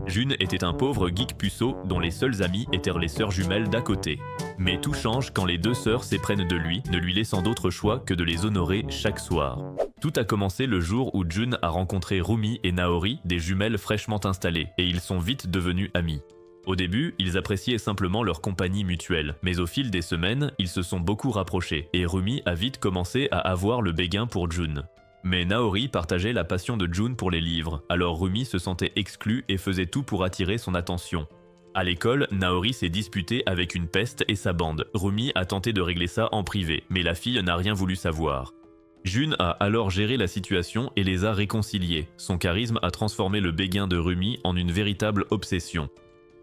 Jun était un pauvre geek puceau dont les seuls amis étaient les sœurs jumelles d'à côté. Mais tout change quand les deux sœurs s'éprennent de lui, ne lui laissant d'autre choix que de les honorer chaque soir. Tout a commencé le jour où Jun a rencontré Rumi et Naori, des jumelles fraîchement installées, et ils sont vite devenus amis. Au début, ils appréciaient simplement leur compagnie mutuelle, mais au fil des semaines, ils se sont beaucoup rapprochés, et Rumi a vite commencé à avoir le béguin pour Jun. Mais Naori partageait la passion de Jun pour les livres, alors Rumi se sentait exclu et faisait tout pour attirer son attention. À l'école, Naori s'est disputé avec une peste et sa bande. Rumi a tenté de régler ça en privé, mais la fille n'a rien voulu savoir. Jun a alors géré la situation et les a réconciliés. Son charisme a transformé le béguin de Rumi en une véritable obsession.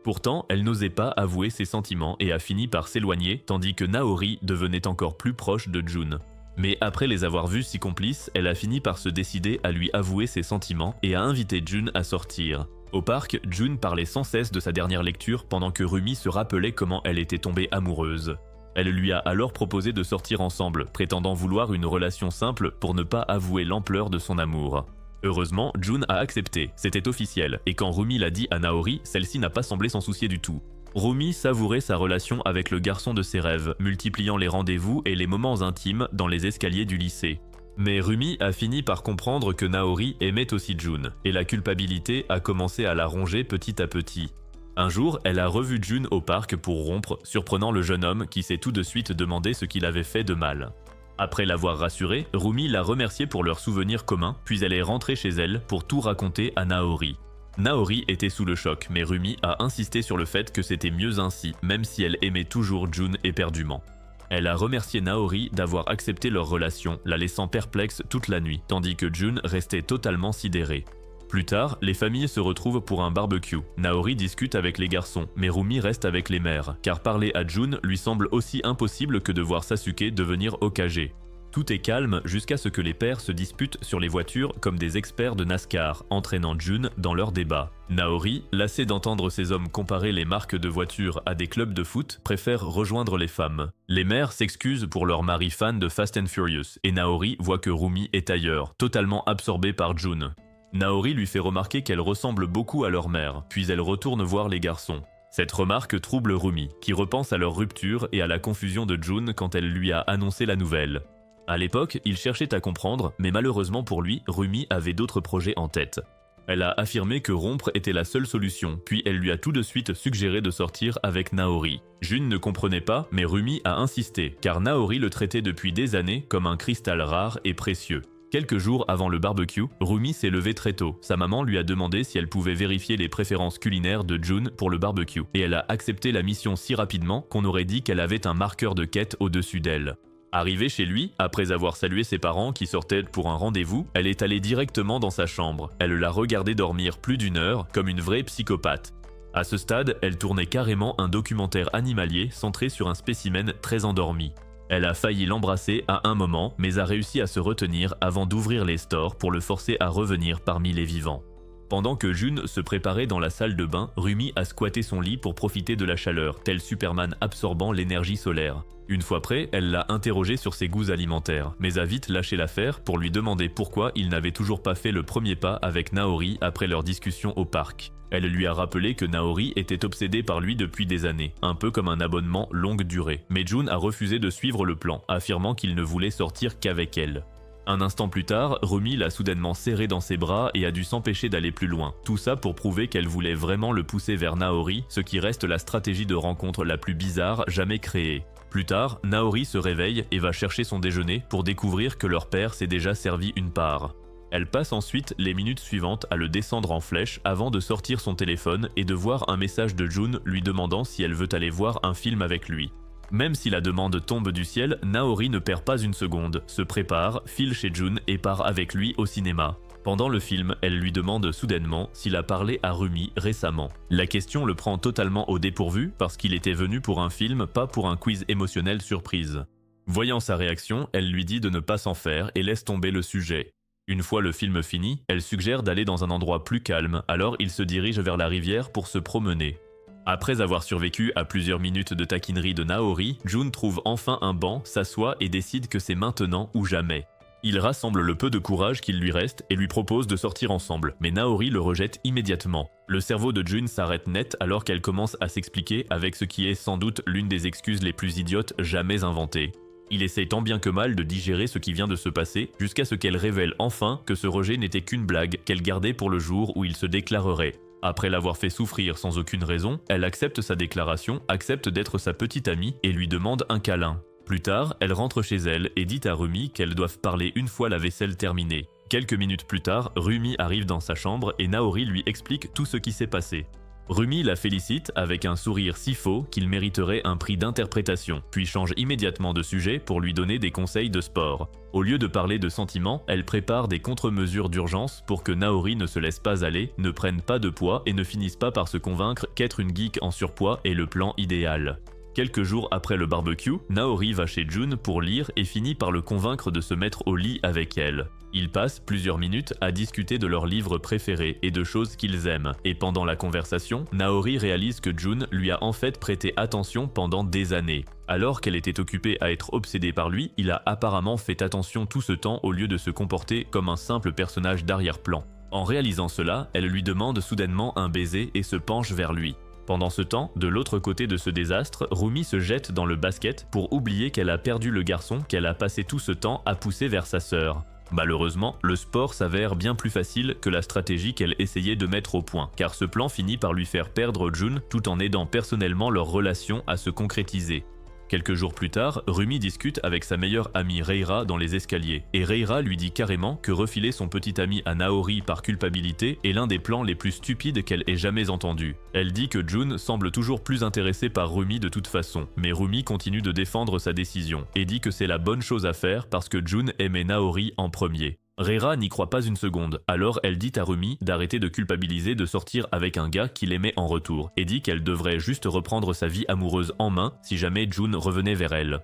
Pourtant, elle n'osait pas avouer ses sentiments et a fini par s'éloigner, tandis que Naori devenait encore plus proche de Jun. Mais après les avoir vus si complices, elle a fini par se décider à lui avouer ses sentiments et a invité Jun à sortir. Au parc, Jun parlait sans cesse de sa dernière lecture pendant que Rumi se rappelait comment elle était tombée amoureuse. Elle lui a alors proposé de sortir ensemble, prétendant vouloir une relation simple pour ne pas avouer l'ampleur de son amour. Heureusement, Jun a accepté, c'était officiel, et quand Rumi l'a dit à Naori, celle-ci n'a pas semblé s'en soucier du tout. Rumi savourait sa relation avec le garçon de ses rêves, multipliant les rendez-vous et les moments intimes dans les escaliers du lycée. Mais Rumi a fini par comprendre que Naori aimait aussi Jun, et la culpabilité a commencé à la ronger petit à petit. Un jour, elle a revu Jun au parc pour rompre, surprenant le jeune homme qui s'est tout de suite demandé ce qu'il avait fait de mal. Après l'avoir rassuré, Rumi l'a remercié pour leurs souvenirs communs, puis elle est rentrée chez elle pour tout raconter à Naori. Naori était sous le choc, mais Rumi a insisté sur le fait que c'était mieux ainsi, même si elle aimait toujours Jun éperdument. Elle a remercié Naori d'avoir accepté leur relation, la laissant perplexe toute la nuit, tandis que Jun restait totalement sidéré. Plus tard, les familles se retrouvent pour un barbecue. Naori discute avec les garçons, mais Rumi reste avec les mères, car parler à Jun lui semble aussi impossible que de voir Sasuke devenir Hokage. Tout est calme jusqu'à ce que les pères se disputent sur les voitures comme des experts de NASCAR, entraînant Jun dans leur débat. Naori, lassée d'entendre ces hommes comparer les marques de voitures à des clubs de foot, préfère rejoindre les femmes. Les mères s'excusent pour leur mari fan de Fast and Furious, et Naori voit que Rumi est ailleurs, totalement absorbée par Jun. Naori lui fait remarquer qu'elle ressemble beaucoup à leur mère, puis elle retourne voir les garçons. Cette remarque trouble Rumi, qui repense à leur rupture et à la confusion de Jun quand elle lui a annoncé la nouvelle. À l'époque, il cherchait à comprendre, mais malheureusement pour lui, Rumi avait d'autres projets en tête. Elle a affirmé que rompre était la seule solution, puis elle lui a tout de suite suggéré de sortir avec Naori. Jun ne comprenait pas, mais Rumi a insisté, car Naori le traitait depuis des années comme un cristal rare et précieux. Quelques jours avant le barbecue, Rumi s'est levée très tôt. Sa maman lui a demandé si elle pouvait vérifier les préférences culinaires de Jun pour le barbecue, et elle a accepté la mission si rapidement qu'on aurait dit qu'elle avait un marqueur de quête au-dessus d'elle. Arrivée chez lui, après avoir salué ses parents qui sortaient pour un rendez-vous, elle est allée directement dans sa chambre. Elle l'a regardé dormir plus d'une heure, comme une vraie psychopathe. À ce stade, elle tournait carrément un documentaire animalier centré sur un spécimen très endormi. Elle a failli l'embrasser à un moment, mais a réussi à se retenir avant d'ouvrir les stores pour le forcer à revenir parmi les vivants. Pendant que Jun se préparait dans la salle de bain, Rumi a squatté son lit pour profiter de la chaleur, tel Superman absorbant l'énergie solaire. Une fois prêt, elle l'a interrogé sur ses goûts alimentaires, mais a vite lâché l'affaire pour lui demander pourquoi il n'avait toujours pas fait le premier pas avec Naori après leur discussion au parc. Elle lui a rappelé que Naori était obsédée par lui depuis des années, un peu comme un abonnement longue durée. Mais Jun a refusé de suivre le plan, affirmant qu'il ne voulait sortir qu'avec elle. Un instant plus tard, Rumi l'a soudainement serré dans ses bras et a dû s'empêcher d'aller plus loin. Tout ça pour prouver qu'elle voulait vraiment le pousser vers Naori, ce qui reste la stratégie de rencontre la plus bizarre jamais créée. Plus tard, Naori se réveille et va chercher son déjeuner pour découvrir que leur père s'est déjà servi une part. Elle passe ensuite les minutes suivantes à le descendre en flèche avant de sortir son téléphone et de voir un message de Jun lui demandant si elle veut aller voir un film avec lui. Même si la demande tombe du ciel, Naori ne perd pas une seconde, se prépare, file chez Jun et part avec lui au cinéma. Pendant le film, elle lui demande soudainement s'il a parlé à Rumi récemment. La question le prend totalement au dépourvu parce qu'il était venu pour un film, pas pour un quiz émotionnel surprise. Voyant sa réaction, elle lui dit de ne pas s'en faire et laisse tomber le sujet. Une fois le film fini, elle suggère d'aller dans un endroit plus calme, alors il se dirige vers la rivière pour se promener. Après avoir survécu à plusieurs minutes de taquinerie de Naori, Jun trouve enfin un banc, s'assoit et décide que c'est maintenant ou jamais. Il rassemble le peu de courage qu'il lui reste et lui propose de sortir ensemble, mais Naori le rejette immédiatement. Le cerveau de June s'arrête net alors qu'elle commence à s'expliquer avec ce qui est sans doute l'une des excuses les plus idiotes jamais inventées. Il essaye tant bien que mal de digérer ce qui vient de se passer, jusqu'à ce qu'elle révèle enfin que ce rejet n'était qu'une blague qu'elle gardait pour le jour où il se déclarerait. Après l'avoir fait souffrir sans aucune raison, elle accepte sa déclaration, accepte d'être sa petite amie et lui demande un câlin. Plus tard, elle rentre chez elle et dit à Rumi qu'elles doivent parler une fois la vaisselle terminée. Quelques minutes plus tard, Rumi arrive dans sa chambre et Naori lui explique tout ce qui s'est passé. Rumi la félicite avec un sourire si faux qu'il mériterait un prix d'interprétation, puis change immédiatement de sujet pour lui donner des conseils de sport. Au lieu de parler de sentiments, elle prépare des contre-mesures d'urgence pour que Naori ne se laisse pas aller, ne prenne pas de poids et ne finisse pas par se convaincre qu'être une geek en surpoids est le plan idéal. Quelques jours après le barbecue, Naori va chez June pour lire et finit par le convaincre de se mettre au lit avec elle. Ils passent plusieurs minutes à discuter de leurs livres préférés et de choses qu'ils aiment, et pendant la conversation, Naori réalise que June lui a en fait prêté attention pendant des années. Alors qu'elle était occupée à être obsédée par lui, il a apparemment fait attention tout ce temps au lieu de se comporter comme un simple personnage d'arrière-plan. En réalisant cela, elle lui demande soudainement un baiser et se penche vers lui. Pendant ce temps, de l'autre côté de ce désastre, Rumi se jette dans le basket pour oublier qu'elle a perdu le garçon qu'elle a passé tout ce temps à pousser vers sa sœur. Malheureusement, le sport s'avère bien plus facile que la stratégie qu'elle essayait de mettre au point, car ce plan finit par lui faire perdre June tout en aidant personnellement leur relation à se concrétiser. Quelques jours plus tard, Rumi discute avec sa meilleure amie Reira dans les escaliers, et Reira lui dit carrément que refiler son petit ami à Naori par culpabilité est l'un des plans les plus stupides qu'elle ait jamais entendus. Elle dit que June semble toujours plus intéressée par Rumi de toute façon, mais Rumi continue de défendre sa décision, et dit que c'est la bonne chose à faire parce que June aimait Naori en premier. Reira n'y croit pas une seconde, alors elle dit à Rumi d'arrêter de culpabiliser de sortir avec un gars qu'il aimait en retour, et dit qu'elle devrait juste reprendre sa vie amoureuse en main si jamais June revenait vers elle.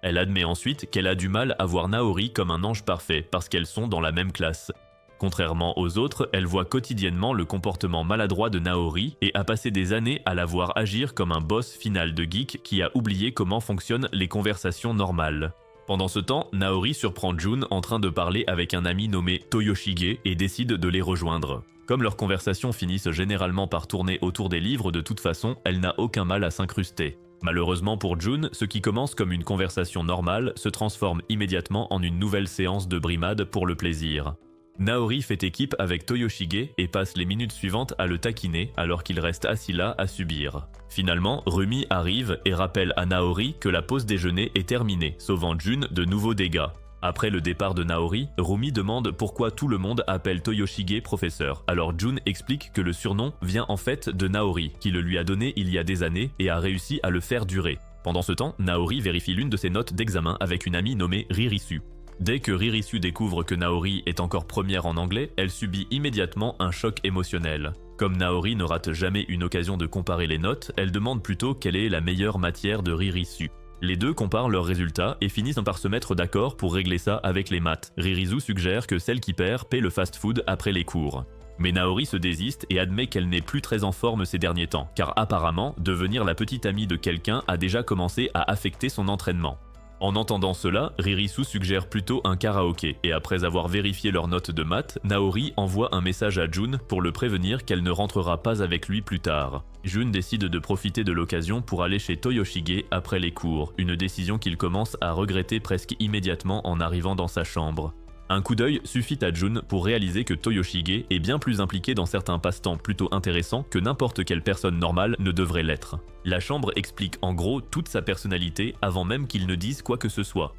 Elle admet ensuite qu'elle a du mal à voir Naori comme un ange parfait parce qu'elles sont dans la même classe. Contrairement aux autres, elle voit quotidiennement le comportement maladroit de Naori et a passé des années à la voir agir comme un boss final de geek qui a oublié comment fonctionnent les conversations normales. Pendant ce temps, Naori surprend June en train de parler avec un ami nommé Toyoshige et décide de les rejoindre. Comme leurs conversations finissent généralement par tourner autour des livres de toute façon, elle n'a aucun mal à s'incruster. Malheureusement pour June, ce qui commence comme une conversation normale se transforme immédiatement en une nouvelle séance de brimade pour le plaisir. Naori fait équipe avec Toyoshige et passe les minutes suivantes à le taquiner alors qu'il reste assis là à subir. Finalement, Rumi arrive et rappelle à Naori que la pause déjeuner est terminée, sauvant June de nouveaux dégâts. Après le départ de Naori, Rumi demande pourquoi tout le monde appelle Toyoshige professeur. Alors June explique que le surnom vient en fait de Naori, qui le lui a donné il y a des années et a réussi à le faire durer. Pendant ce temps, Naori vérifie l'une de ses notes d'examen avec une amie nommée Ririsu. Dès que Ririsu découvre que Naori est encore première en anglais, elle subit immédiatement un choc émotionnel. Comme Naori ne rate jamais une occasion de comparer les notes, elle demande plutôt quelle est la meilleure matière de Ririsu. Les deux comparent leurs résultats et finissent par se mettre d'accord pour régler ça avec les maths. Ririsu suggère que celle qui perd paie le fast-food après les cours. Mais Naori se désiste et admet qu'elle n'est plus très en forme ces derniers temps, car apparemment, devenir la petite amie de quelqu'un a déjà commencé à affecter son entraînement. En entendant cela, Ririsu suggère plutôt un karaoké, et après avoir vérifié leurs notes de maths, Naori envoie un message à June pour le prévenir qu'elle ne rentrera pas avec lui plus tard. June décide de profiter de l'occasion pour aller chez Toyoshige après les cours, une décision qu'il commence à regretter presque immédiatement en arrivant dans sa chambre. Un coup d'œil suffit à June pour réaliser que Toyoshige est bien plus impliqué dans certains passe-temps plutôt intéressants que n'importe quelle personne normale ne devrait l'être. La chambre explique en gros toute sa personnalité avant même qu'il ne dise quoi que ce soit.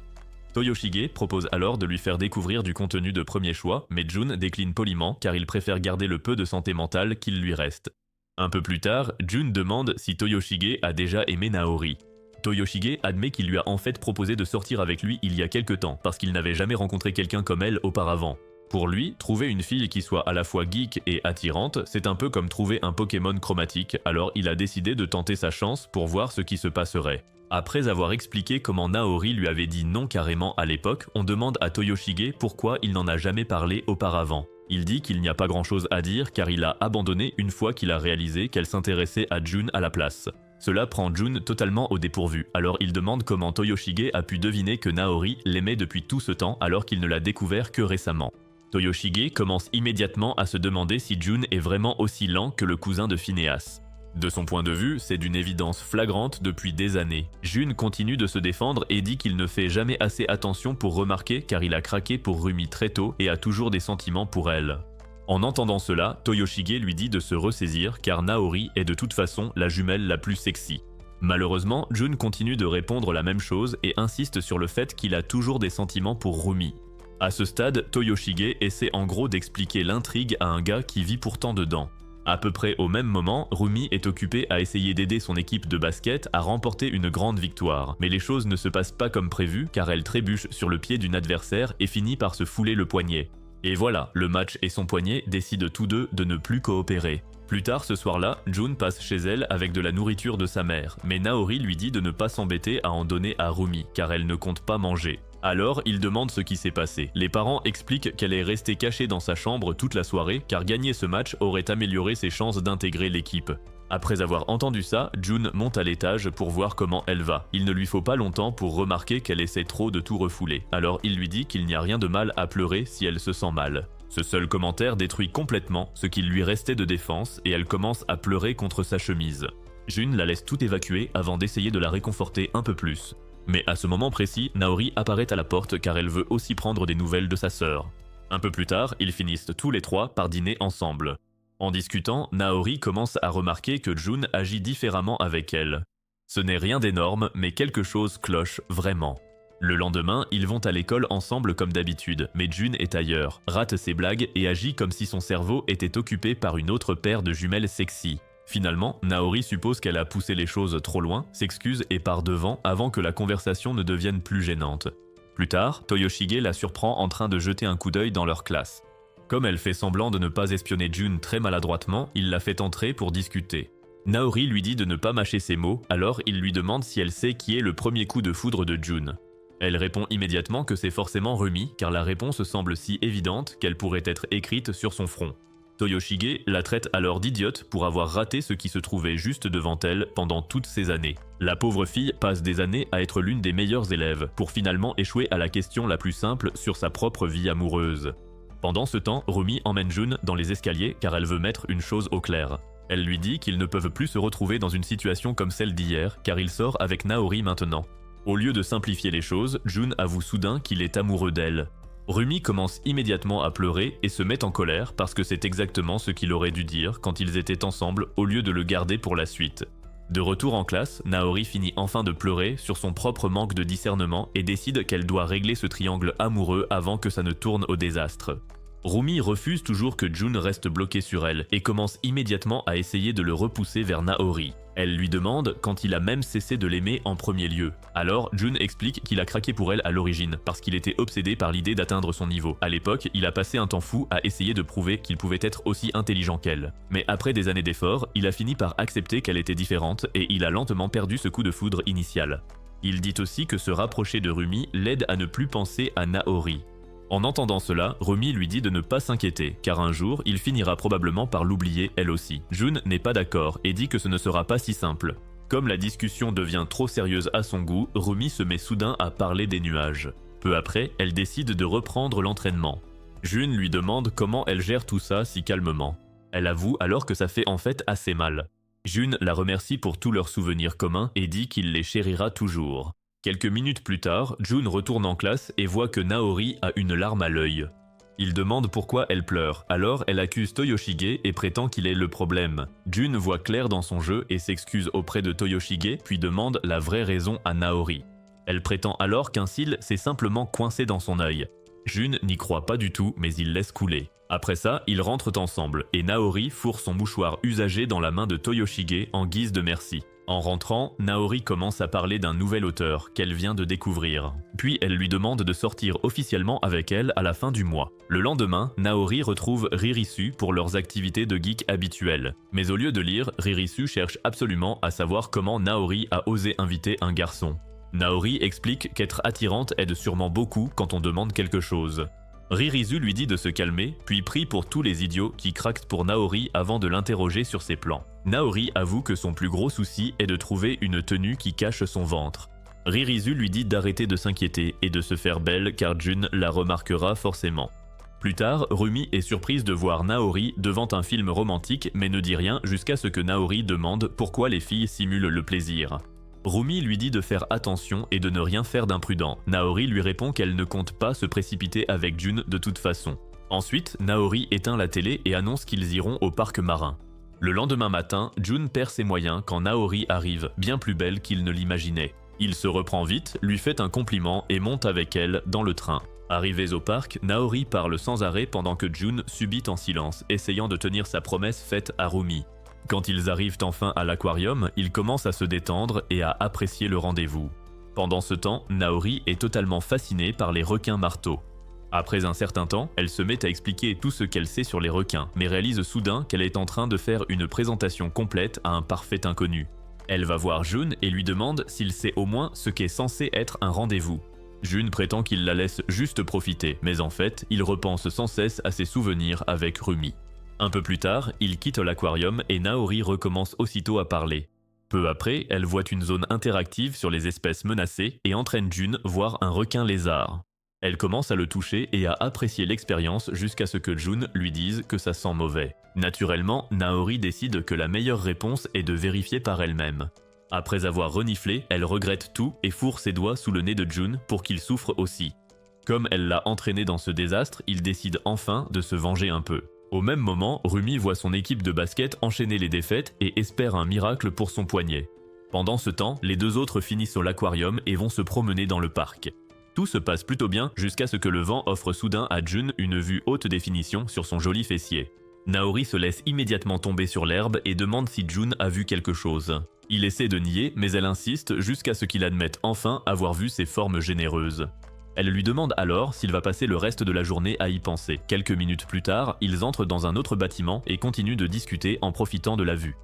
Toyoshige propose alors de lui faire découvrir du contenu de premier choix, mais June décline poliment car il préfère garder le peu de santé mentale qu'il lui reste. Un peu plus tard, June demande si Toyoshige a déjà aimé Naori. Toyoshige admet qu'il lui a en fait proposé de sortir avec lui il y a quelque temps, parce qu'il n'avait jamais rencontré quelqu'un comme elle auparavant. Pour lui, trouver une fille qui soit à la fois geek et attirante, c'est un peu comme trouver un Pokémon chromatique, alors il a décidé de tenter sa chance pour voir ce qui se passerait. Après avoir expliqué comment Naori lui avait dit non carrément à l'époque, on demande à Toyoshige pourquoi il n'en a jamais parlé auparavant. Il dit qu'il n'y a pas grand chose à dire car il a abandonné une fois qu'il a réalisé qu'elle s'intéressait à June à la place. Cela prend Jun totalement au dépourvu, alors il demande comment Toyoshige a pu deviner que Naori l'aimait depuis tout ce temps alors qu'il ne l'a découvert que récemment. Toyoshige commence immédiatement à se demander si Jun est vraiment aussi lent que le cousin de Phineas. De son point de vue, c'est d'une évidence flagrante depuis des années. Jun continue de se défendre et dit qu'il ne fait jamais assez attention pour remarquer car il a craqué pour Rumi très tôt et a toujours des sentiments pour elle. En entendant cela, Toyoshige lui dit de se ressaisir car Naori est de toute façon la jumelle la plus sexy. Malheureusement, Jun continue de répondre la même chose et insiste sur le fait qu'il a toujours des sentiments pour Rumi. À ce stade, Toyoshige essaie en gros d'expliquer l'intrigue à un gars qui vit pourtant dedans. À peu près au même moment, Rumi est occupé à essayer d'aider son équipe de basket à remporter une grande victoire. Mais les choses ne se passent pas comme prévu car elle trébuche sur le pied d'une adversaire et finit par se fouler le poignet. Et voilà, le match et son poignet décident tous deux de ne plus coopérer. Plus tard ce soir-là, Jun passe chez elle avec de la nourriture de sa mère, mais Naori lui dit de ne pas s'embêter à en donner à Rumi car elle ne compte pas manger. Alors, il demande ce qui s'est passé. Les parents expliquent qu'elle est restée cachée dans sa chambre toute la soirée car gagner ce match aurait amélioré ses chances d'intégrer l'équipe. Après avoir entendu ça, Jun monte à l'étage pour voir comment elle va. Il ne lui faut pas longtemps pour remarquer qu'elle essaie trop de tout refouler. Alors il lui dit qu'il n'y a rien de mal à pleurer si elle se sent mal. Ce seul commentaire détruit complètement ce qu'il lui restait de défense et elle commence à pleurer contre sa chemise. Jun la laisse tout évacuer avant d'essayer de la réconforter un peu plus. Mais à ce moment précis, Naori apparaît à la porte car elle veut aussi prendre des nouvelles de sa sœur. Un peu plus tard, ils finissent tous les trois par dîner ensemble. En discutant, Naori commence à remarquer que Jun agit différemment avec elle. Ce n'est rien d'énorme, mais quelque chose cloche vraiment. Le lendemain, ils vont à l'école ensemble comme d'habitude, mais Jun est ailleurs, rate ses blagues et agit comme si son cerveau était occupé par une autre paire de jumelles sexy. Finalement, Naori suppose qu'elle a poussé les choses trop loin, s'excuse et part devant avant que la conversation ne devienne plus gênante. Plus tard, Toyoshige la surprend en train de jeter un coup d'œil dans leur classe. Comme elle fait semblant de ne pas espionner Jun très maladroitement, il la fait entrer pour discuter. Naori lui dit de ne pas mâcher ses mots, alors il lui demande si elle sait qui est le premier coup de foudre de Jun. Elle répond immédiatement que c'est forcément Rumi, car la réponse semble si évidente qu'elle pourrait être écrite sur son front. Toyoshige la traite alors d'idiote pour avoir raté ce qui se trouvait juste devant elle pendant toutes ces années. La pauvre fille passe des années à être l'une des meilleures élèves, pour finalement échouer à la question la plus simple sur sa propre vie amoureuse. Pendant ce temps, Rumi emmène Jun dans les escaliers car elle veut mettre une chose au clair. Elle lui dit qu'ils ne peuvent plus se retrouver dans une situation comme celle d'hier car il sort avec Naori maintenant. Au lieu de simplifier les choses, Jun avoue soudain qu'il est amoureux d'elle. Rumi commence immédiatement à pleurer et se met en colère parce que c'est exactement ce qu'il aurait dû dire quand ils étaient ensemble au lieu de le garder pour la suite. De retour en classe, Naori finit enfin de pleurer sur son propre manque de discernement et décide qu'elle doit régler ce triangle amoureux avant que ça ne tourne au désastre. Rumi refuse toujours que Jun reste bloqué sur elle et commence immédiatement à essayer de le repousser vers Naori. Elle lui demande quand il a même cessé de l'aimer en premier lieu. Alors Jun explique qu'il a craqué pour elle à l'origine parce qu'il était obsédé par l'idée d'atteindre son niveau. À l'époque, il a passé un temps fou à essayer de prouver qu'il pouvait être aussi intelligent qu'elle. Mais après des années d'efforts, il a fini par accepter qu'elle était différente et il a lentement perdu ce coup de foudre initial. Il dit aussi que se rapprocher de Rumi l'aide à ne plus penser à Naori. En entendant cela, Rumi lui dit de ne pas s'inquiéter, car un jour, il finira probablement par l'oublier elle aussi. Jun n'est pas d'accord et dit que ce ne sera pas si simple. Comme la discussion devient trop sérieuse à son goût, Rumi se met soudain à parler des nuages. Peu après, elle décide de reprendre l'entraînement. Jun lui demande comment elle gère tout ça si calmement. Elle avoue alors que ça fait en fait assez mal. Jun la remercie pour tous leurs souvenirs communs et dit qu'il les chérira toujours. Quelques minutes plus tard, Jun retourne en classe et voit que Naori a une larme à l'œil. Il demande pourquoi elle pleure, alors elle accuse Toyoshige et prétend qu'il est le problème. Jun voit clair dans son jeu et s'excuse auprès de Toyoshige puis demande la vraie raison à Naori. Elle prétend alors qu'un cil s'est simplement coincé dans son œil. Jun n'y croit pas du tout mais il laisse couler. Après ça, ils rentrent ensemble et Naori fourre son mouchoir usagé dans la main de Toyoshige en guise de merci. En rentrant, Naori commence à parler d'un nouvel auteur qu'elle vient de découvrir. Puis elle lui demande de sortir officiellement avec elle à la fin du mois. Le lendemain, Naori retrouve Ririsu pour leurs activités de geek habituelles. Mais au lieu de lire, Ririsu cherche absolument à savoir comment Naori a osé inviter un garçon. Naori explique qu'être attirante aide sûrement beaucoup quand on demande quelque chose. Ririzu lui dit de se calmer, puis prie pour tous les idiots qui craquent pour Naori avant de l'interroger sur ses plans. Naori avoue que son plus gros souci est de trouver une tenue qui cache son ventre. Ririzu lui dit d'arrêter de s'inquiéter et de se faire belle car Jun la remarquera forcément. Plus tard, Rumi est surprise de voir Naori devant un film romantique mais ne dit rien jusqu'à ce que Naori demande pourquoi les filles simulent le plaisir. Rumi lui dit de faire attention et de ne rien faire d'imprudent. Naori lui répond qu'elle ne compte pas se précipiter avec Jun de toute façon. Ensuite, Naori éteint la télé et annonce qu'ils iront au parc marin. Le lendemain matin, Jun perd ses moyens quand Naori arrive, bien plus belle qu'il ne l'imaginait. Il se reprend vite, lui fait un compliment et monte avec elle dans le train. Arrivés au parc, Naori parle sans arrêt pendant que Jun subit en silence, essayant de tenir sa promesse faite à Rumi. Quand ils arrivent enfin à l'aquarium, ils commencent à se détendre et à apprécier le rendez-vous. Pendant ce temps, Naori est totalement fascinée par les requins marteaux. Après un certain temps, elle se met à expliquer tout ce qu'elle sait sur les requins, mais réalise soudain qu'elle est en train de faire une présentation complète à un parfait inconnu. Elle va voir Jun et lui demande s'il sait au moins ce qu'est censé être un rendez-vous. Jun prétend qu'il la laisse juste profiter, mais en fait, il repense sans cesse à ses souvenirs avec Rumi. Un peu plus tard, il quitte l'aquarium et Naori recommence aussitôt à parler. Peu après, elle voit une zone interactive sur les espèces menacées et entraîne Jun voir un requin lézard. Elle commence à le toucher et à apprécier l'expérience jusqu'à ce que Jun lui dise que ça sent mauvais. Naturellement, Naori décide que la meilleure réponse est de vérifier par elle-même. Après avoir reniflé, elle regrette tout et fourre ses doigts sous le nez de Jun pour qu'il souffre aussi. Comme elle l'a entraîné dans ce désastre, il décide enfin de se venger un peu. Au même moment, Rumi voit son équipe de basket enchaîner les défaites et espère un miracle pour son poignet. Pendant ce temps, les deux autres finissent à l'aquarium et vont se promener dans le parc. Tout se passe plutôt bien jusqu'à ce que le vent offre soudain à Jun une vue haute définition sur son joli fessier. Naori se laisse immédiatement tomber sur l'herbe et demande si Jun a vu quelque chose. Il essaie de nier, mais elle insiste jusqu'à ce qu'il admette enfin avoir vu ses formes généreuses. Elle lui demande alors s'il va passer le reste de la journée à y penser. Quelques minutes plus tard, ils entrent dans un autre bâtiment et continuent de discuter en profitant de la vue.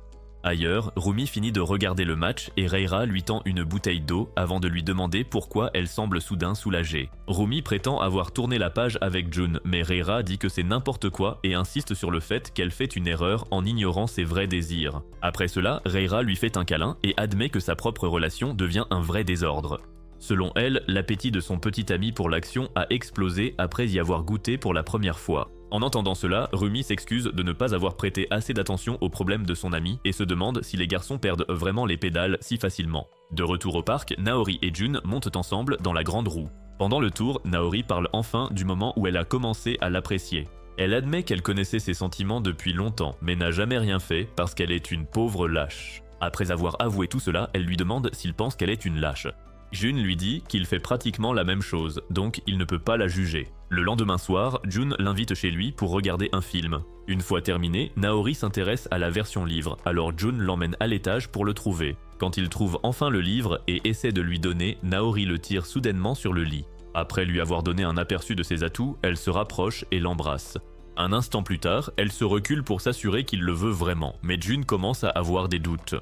Ailleurs, Rumi finit de regarder le match et Reira lui tend une bouteille d'eau avant de lui demander pourquoi elle semble soudain soulagée. Rumi prétend avoir tourné la page avec Jun, mais Reira dit que c'est n'importe quoi et insiste sur le fait qu'elle fait une erreur en ignorant ses vrais désirs. Après cela, Reira lui fait un câlin et admet que sa propre relation devient un vrai désordre. Selon elle, l'appétit de son petit ami pour l'action a explosé après y avoir goûté pour la première fois. En entendant cela, Rumi s'excuse de ne pas avoir prêté assez d'attention aux problèmes de son ami et se demande si les garçons perdent vraiment les pédales si facilement. De retour au parc, Naori et Jun montent ensemble dans la grande roue. Pendant le tour, Naori parle enfin du moment où elle a commencé à l'apprécier. Elle admet qu'elle connaissait ses sentiments depuis longtemps, mais n'a jamais rien fait parce qu'elle est une pauvre lâche. Après avoir avoué tout cela, elle lui demande s'il pense qu'elle est une lâche. Jun lui dit qu'il fait pratiquement la même chose, donc il ne peut pas la juger. Le lendemain soir, Jun l'invite chez lui pour regarder un film. Une fois terminé, Naori s'intéresse à la version livre, alors Jun l'emmène à l'étage pour le trouver. Quand il trouve enfin le livre et essaie de lui donner, Naori le tire soudainement sur le lit. Après lui avoir donné un aperçu de ses atouts, elle se rapproche et l'embrasse. Un instant plus tard, elle se recule pour s'assurer qu'il le veut vraiment, mais Jun commence à avoir des doutes.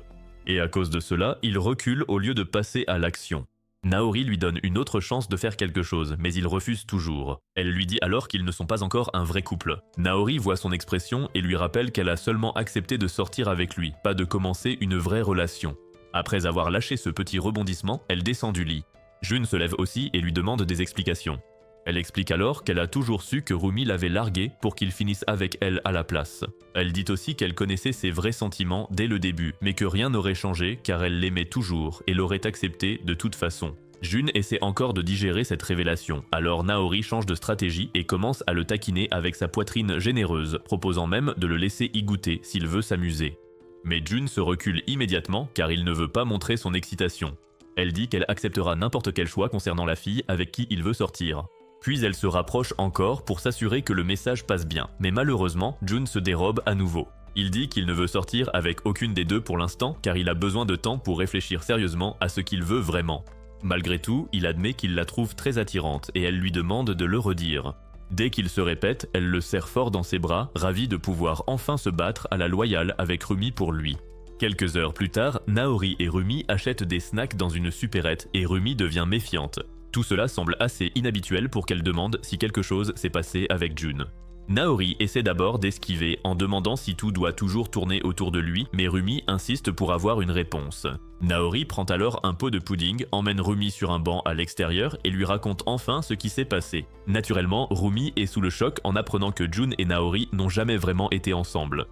Et à cause de cela, il recule au lieu de passer à l'action. Naori lui donne une autre chance de faire quelque chose, mais il refuse toujours. Elle lui dit alors qu'ils ne sont pas encore un vrai couple. Naori voit son expression et lui rappelle qu'elle a seulement accepté de sortir avec lui, pas de commencer une vraie relation. Après avoir lâché ce petit rebondissement, elle descend du lit. Jun se lève aussi et lui demande des explications. Elle explique alors qu'elle a toujours su que Rumi l'avait larguée pour qu'il finisse avec elle à la place. Elle dit aussi qu'elle connaissait ses vrais sentiments dès le début, mais que rien n'aurait changé car elle l'aimait toujours et l'aurait accepté de toute façon. Jun essaie encore de digérer cette révélation, alors Naori change de stratégie et commence à le taquiner avec sa poitrine généreuse, proposant même de le laisser y goûter s'il veut s'amuser. Mais Jun se recule immédiatement car il ne veut pas montrer son excitation. Elle dit qu'elle acceptera n'importe quel choix concernant la fille avec qui il veut sortir. Puis elle se rapproche encore pour s'assurer que le message passe bien, mais malheureusement, Jun se dérobe à nouveau. Il dit qu'il ne veut sortir avec aucune des deux pour l'instant car il a besoin de temps pour réfléchir sérieusement à ce qu'il veut vraiment. Malgré tout, il admet qu'il la trouve très attirante et elle lui demande de le redire. Dès qu'il se répète, elle le serre fort dans ses bras, ravie de pouvoir enfin se battre à la loyale avec Rumi pour lui. Quelques heures plus tard, Naori et Rumi achètent des snacks dans une supérette et Rumi devient méfiante. Tout cela semble assez inhabituel pour qu'elle demande si quelque chose s'est passé avec Jun. Naori essaie d'abord d'esquiver en demandant si tout doit toujours tourner autour de lui, mais Rumi insiste pour avoir une réponse. Naori prend alors un pot de pudding, emmène Rumi sur un banc à l'extérieur et lui raconte enfin ce qui s'est passé. Naturellement, Rumi est sous le choc en apprenant que Jun et Naori n'ont jamais vraiment été ensemble.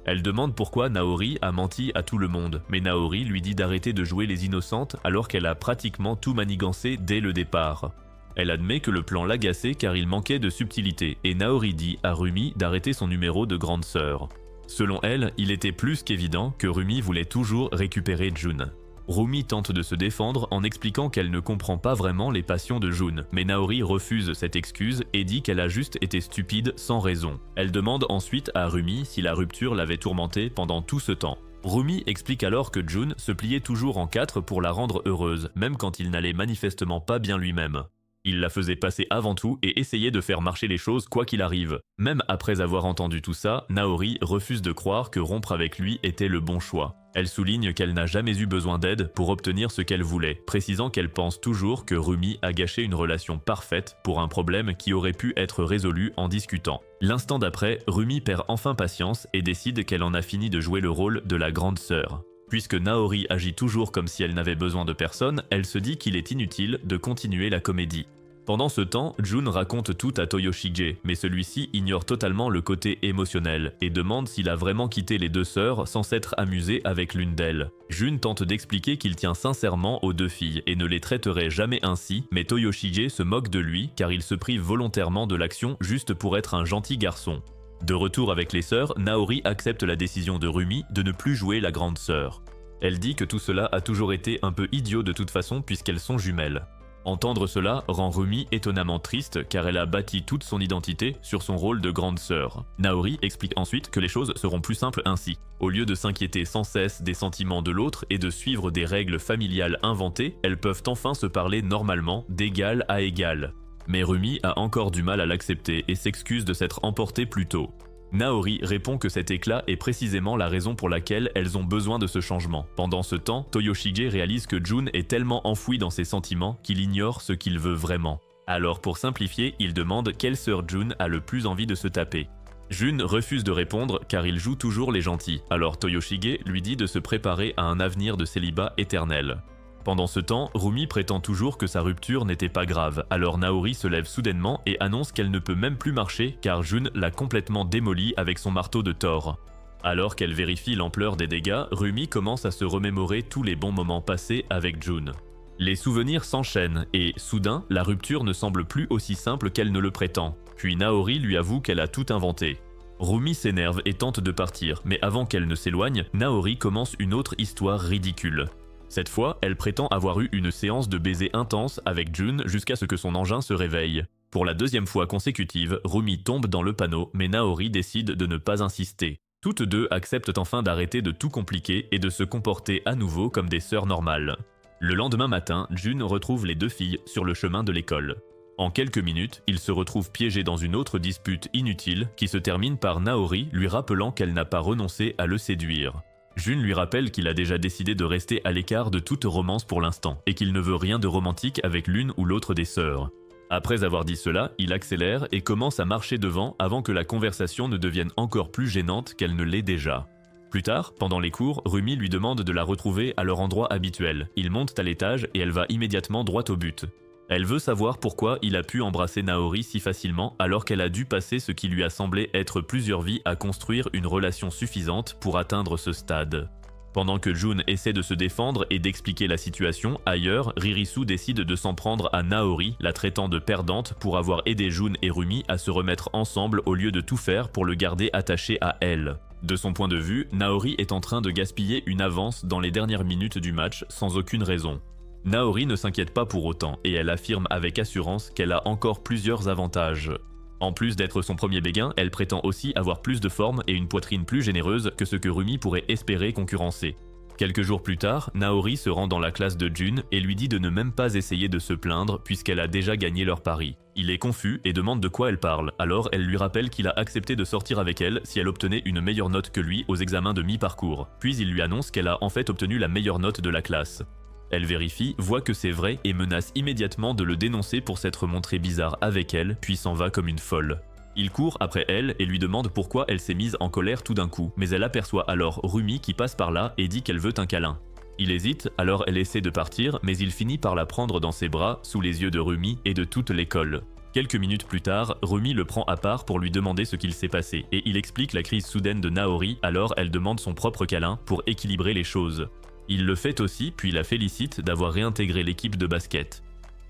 Elle demande pourquoi Naori a menti à tout le monde, mais Naori lui dit d'arrêter de jouer les innocentes alors qu'elle a pratiquement tout manigancé dès le départ. Elle admet que le plan l'agaçait car il manquait de subtilité, et Naori dit à Rumi d'arrêter son numéro de grande sœur. Selon elle, il était plus qu'évident que Rumi voulait toujours récupérer Jun. Rumi tente de se défendre en expliquant qu'elle ne comprend pas vraiment les passions de Jun, mais Naori refuse cette excuse et dit qu'elle a juste été stupide sans raison. Elle demande ensuite à Rumi si la rupture l'avait tourmentée pendant tout ce temps. Rumi explique alors que Jun se pliait toujours en quatre pour la rendre heureuse, même quand il n'allait manifestement pas bien lui-même. Il la faisait passer avant tout et essayait de faire marcher les choses quoi qu'il arrive. Même après avoir entendu tout ça, Naori refuse de croire que rompre avec lui était le bon choix. Elle souligne qu'elle n'a jamais eu besoin d'aide pour obtenir ce qu'elle voulait, précisant qu'elle pense toujours que Rumi a gâché une relation parfaite pour un problème qui aurait pu être résolu en discutant. L'instant d'après, Rumi perd enfin patience et décide qu'elle en a fini de jouer le rôle de la grande sœur. Puisque Naori agit toujours comme si elle n'avait besoin de personne, elle se dit qu'il est inutile de continuer la comédie. Pendant ce temps, Jun raconte tout à Toyoshige, mais celui-ci ignore totalement le côté émotionnel et demande s'il a vraiment quitté les deux sœurs sans s'être amusé avec l'une d'elles. Jun tente d'expliquer qu'il tient sincèrement aux deux filles et ne les traiterait jamais ainsi, mais Toyoshige se moque de lui car il se prive volontairement de l'action juste pour être un gentil garçon. De retour avec les sœurs, Naori accepte la décision de Rumi de ne plus jouer la grande sœur. Elle dit que tout cela a toujours été un peu idiot de toute façon puisqu'elles sont jumelles. Entendre cela rend Rumi étonnamment triste car elle a bâti toute son identité sur son rôle de grande sœur. Naori explique ensuite que les choses seront plus simples ainsi. Au lieu de s'inquiéter sans cesse des sentiments de l'autre et de suivre des règles familiales inventées, elles peuvent enfin se parler normalement, d'égal à égal. Mais Rumi a encore du mal à l'accepter et s'excuse de s'être emportée plus tôt. Naori répond que cet éclat est précisément la raison pour laquelle elles ont besoin de ce changement. Pendant ce temps, Toyoshige réalise que Jun est tellement enfoui dans ses sentiments qu'il ignore ce qu'il veut vraiment. Alors pour simplifier, il demande quelle sœur Jun a le plus envie de se taper. Jun refuse de répondre car il joue toujours les gentils, alors Toyoshige lui dit de se préparer à un avenir de célibat éternel. Pendant ce temps, Rumi prétend toujours que sa rupture n'était pas grave, alors Naori se lève soudainement et annonce qu'elle ne peut même plus marcher car Jun l'a complètement démolie avec son marteau de Thor. Alors qu'elle vérifie l'ampleur des dégâts, Rumi commence à se remémorer tous les bons moments passés avec Jun. Les souvenirs s'enchaînent et, soudain, la rupture ne semble plus aussi simple qu'elle ne le prétend. Puis Naori lui avoue qu'elle a tout inventé. Rumi s'énerve et tente de partir, mais avant qu'elle ne s'éloigne, Naori commence une autre histoire ridicule. Cette fois, elle prétend avoir eu une séance de baisers intense avec Jun jusqu'à ce que son engin se réveille. Pour la deuxième fois consécutive, Rumi tombe dans le panneau, mais Naori décide de ne pas insister. Toutes deux acceptent enfin d'arrêter de tout compliquer et de se comporter à nouveau comme des sœurs normales. Le lendemain matin, Jun retrouve les deux filles sur le chemin de l'école. En quelques minutes, ils se retrouvent piégés dans une autre dispute inutile qui se termine par Naori lui rappelant qu'elle n'a pas renoncé à le séduire. Jun lui rappelle qu'il a déjà décidé de rester à l'écart de toute romance pour l'instant et qu'il ne veut rien de romantique avec l'une ou l'autre des sœurs. Après avoir dit cela, il accélère et commence à marcher devant avant que la conversation ne devienne encore plus gênante qu'elle ne l'est déjà. Plus tard, pendant les cours, Rumi lui demande de la retrouver à leur endroit habituel. Ils montent à l'étage et elle va immédiatement droit au but. Elle veut savoir pourquoi il a pu embrasser Naori si facilement alors qu'elle a dû passer ce qui lui a semblé être plusieurs vies à construire une relation suffisante pour atteindre ce stade. Pendant que Jun essaie de se défendre et d'expliquer la situation, ailleurs, Ririsu décide de s'en prendre à Naori, la traitant de perdante pour avoir aidé Jun et Rumi à se remettre ensemble au lieu de tout faire pour le garder attaché à elle. De son point de vue, Naori est en train de gaspiller une avance dans les dernières minutes du match sans aucune raison. Naori ne s'inquiète pas pour autant et elle affirme avec assurance qu'elle a encore plusieurs avantages. En plus d'être son premier béguin, elle prétend aussi avoir plus de forme et une poitrine plus généreuse que ce que Rumi pourrait espérer concurrencer. Quelques jours plus tard, Naori se rend dans la classe de Jun et lui dit de ne même pas essayer de se plaindre puisqu'elle a déjà gagné leur pari. Il est confus et demande de quoi elle parle, alors elle lui rappelle qu'il a accepté de sortir avec elle si elle obtenait une meilleure note que lui aux examens de mi-parcours. Puis il lui annonce qu'elle a en fait obtenu la meilleure note de la classe. Elle vérifie, voit que c'est vrai et menace immédiatement de le dénoncer pour s'être montré bizarre avec elle, puis s'en va comme une folle. Il court après elle et lui demande pourquoi elle s'est mise en colère tout d'un coup, mais elle aperçoit alors Rumi qui passe par là et dit qu'elle veut un câlin. Il hésite, alors elle essaie de partir, mais il finit par la prendre dans ses bras, sous les yeux de Rumi et de toute l'école. Quelques minutes plus tard, Rumi le prend à part pour lui demander ce qu'il s'est passé, et il explique la crise soudaine de Naori, alors elle demande son propre câlin pour équilibrer les choses. Il le fait aussi, puis la félicite d'avoir réintégré l'équipe de basket.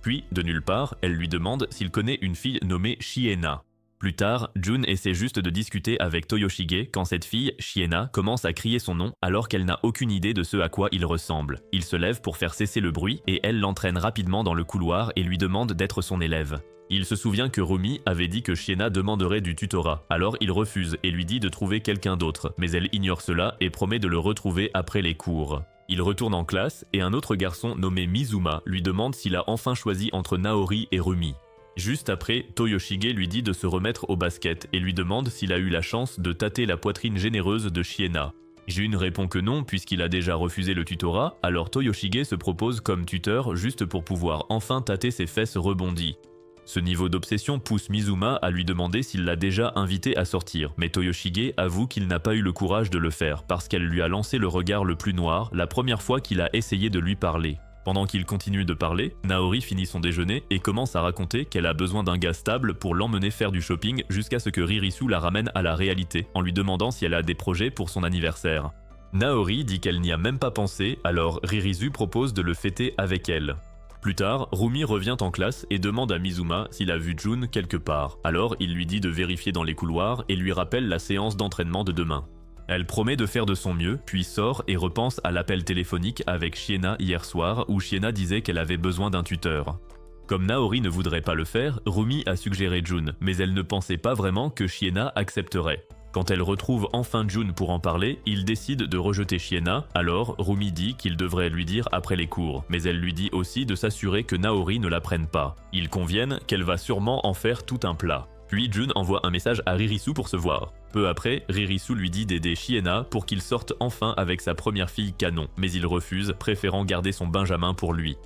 Puis, de nulle part, elle lui demande s'il connaît une fille nommée Shiena. Plus tard, Jun essaie juste de discuter avec Toyoshige quand cette fille, Shiena, commence à crier son nom alors qu'elle n'a aucune idée de ce à quoi il ressemble. Il se lève pour faire cesser le bruit et elle l'entraîne rapidement dans le couloir et lui demande d'être son élève. Il se souvient que Rumi avait dit que Shiena demanderait du tutorat, alors il refuse et lui dit de trouver quelqu'un d'autre, mais elle ignore cela et promet de le retrouver après les cours. Il retourne en classe et un autre garçon nommé Mizuma lui demande s'il a enfin choisi entre Naori et Rumi. Juste après, Toyoshige lui dit de se remettre au basket et lui demande s'il a eu la chance de tâter la poitrine généreuse de Shiena. Jun répond que non puisqu'il a déjà refusé le tutorat, alors Toyoshige se propose comme tuteur juste pour pouvoir enfin tâter ses fesses rebondies. Ce niveau d'obsession pousse Mizuma à lui demander s'il l'a déjà invité à sortir, mais Toyoshige avoue qu'il n'a pas eu le courage de le faire parce qu'elle lui a lancé le regard le plus noir la première fois qu'il a essayé de lui parler. Pendant qu'il continue de parler, Naori finit son déjeuner et commence à raconter qu'elle a besoin d'un gars stable pour l'emmener faire du shopping jusqu'à ce que Ririsu la ramène à la réalité, en lui demandant si elle a des projets pour son anniversaire. Naori dit qu'elle n'y a même pas pensé, alors Ririsu propose de le fêter avec elle. Plus tard, Rumi revient en classe et demande à Mizuma s'il a vu Jun quelque part. Alors il lui dit de vérifier dans les couloirs et lui rappelle la séance d'entraînement de demain. Elle promet de faire de son mieux, puis sort et repense à l'appel téléphonique avec Shiena hier soir où Shiena disait qu'elle avait besoin d'un tuteur. Comme Naori ne voudrait pas le faire, Rumi a suggéré Jun, mais elle ne pensait pas vraiment que Shiena accepterait. Quand elle retrouve enfin Jun pour en parler, il décide de rejeter Shiena, alors Rumi dit qu'il devrait lui dire après les cours, mais elle lui dit aussi de s'assurer que Naori ne la prenne pas. Ils conviennent qu'elle va sûrement en faire tout un plat. Puis Jun envoie un message à Ririsu pour se voir. Peu après, Ririsu lui dit d'aider Shiena pour qu'il sorte enfin avec sa première fille canon, mais il refuse, préférant garder son Benjamin pour lui.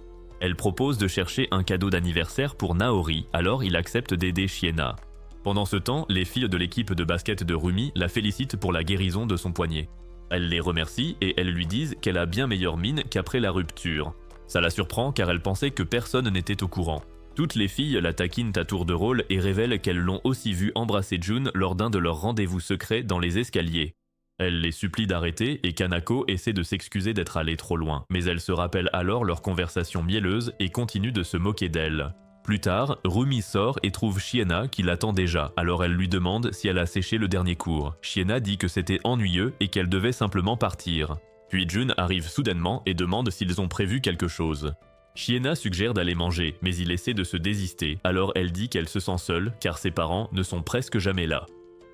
Elle propose de chercher un cadeau d'anniversaire pour Naori, alors il accepte d'aider Shiena. Pendant ce temps, les filles de l'équipe de basket de Rumi la félicitent pour la guérison de son poignet. Elles les remercient et elles lui disent qu'elle a bien meilleure mine qu'après la rupture. Ça la surprend car elle pensait que personne n'était au courant. Toutes les filles la taquinent à tour de rôle et révèlent qu'elles l'ont aussi vu embrasser Jun lors d'un de leurs rendez-vous secrets dans les escaliers. Elle les supplie d'arrêter et Kanako essaie de s'excuser d'être allée trop loin, mais elle se rappelle alors leur conversation mielleuse et continue de se moquer d'elle. Plus tard, Rumi sort et trouve Shiena qui l'attend déjà, alors elle lui demande si elle a séché le dernier cours. Shiena dit que c'était ennuyeux et qu'elle devait simplement partir. Puis Jun arrive soudainement et demande s'ils ont prévu quelque chose. Shiena suggère d'aller manger, mais il essaie de se désister, alors elle dit qu'elle se sent seule car ses parents ne sont presque jamais là.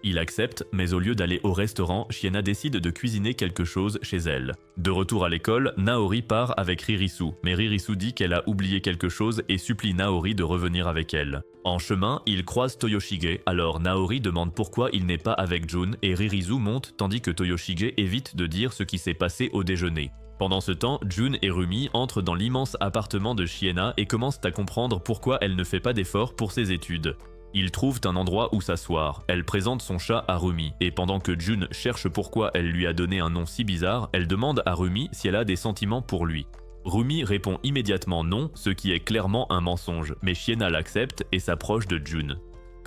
Il accepte, mais au lieu d'aller au restaurant, Shiena décide de cuisiner quelque chose chez elle. De retour à l'école, Naori part avec Ririsu, mais Ririsu dit qu'elle a oublié quelque chose et supplie Naori de revenir avec elle. En chemin, ils croisent Toyoshige, alors Naori demande pourquoi il n'est pas avec Jun et Ririsu monte tandis que Toyoshige évite de dire ce qui s'est passé au déjeuner. Pendant ce temps, Jun et Rumi entrent dans l'immense appartement de Shiena et commencent à comprendre pourquoi elle ne fait pas d'efforts pour ses études. Ils trouvent un endroit où s'asseoir. Elle présente son chat à Rumi, et pendant que Jun cherche pourquoi elle lui a donné un nom si bizarre, elle demande à Rumi si elle a des sentiments pour lui. Rumi répond immédiatement non, ce qui est clairement un mensonge, mais Shiena l'accepte et s'approche de Jun.